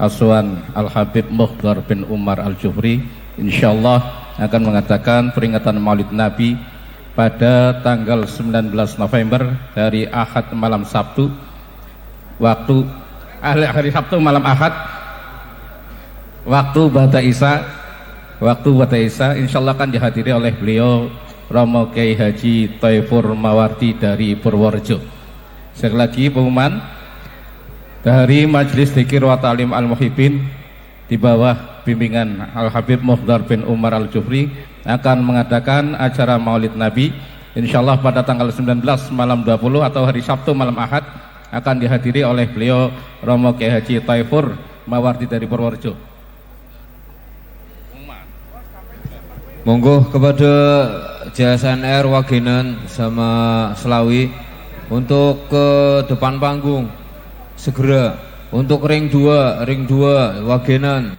asuhan Al-Habib Mukhtar bin Umar Al-Jufri, insyaallah akan mengadakan peringatan Maulid Nabi pada tanggal 19 November dari Ahad malam Sabtu, waktu hari Sabtu malam Ahad, waktu Ba'da Isya, insyaallah akan dihadiri oleh beliau Romo Kiai Haji Thaifur Mawardi dari Purworejo. Sekali lagi pengumuman dari Majelis Dzikir wa Ta'lim Al-Muhibbin di bawah bimbingan Al-Habib Mukhtar bin Umar Al-Jufri akan mengadakan acara Maulid Nabi, insyaallah pada tanggal 19 malam 20 atau hari Sabtu malam Ahad, akan dihadiri oleh beliau Romo Kiai Haji Thaifur Mawardi dari Purworejo. Monggo kepada JSNR Wagenan sama Selawi untuk ke depan panggung segera, untuk ring 2 Wagenan.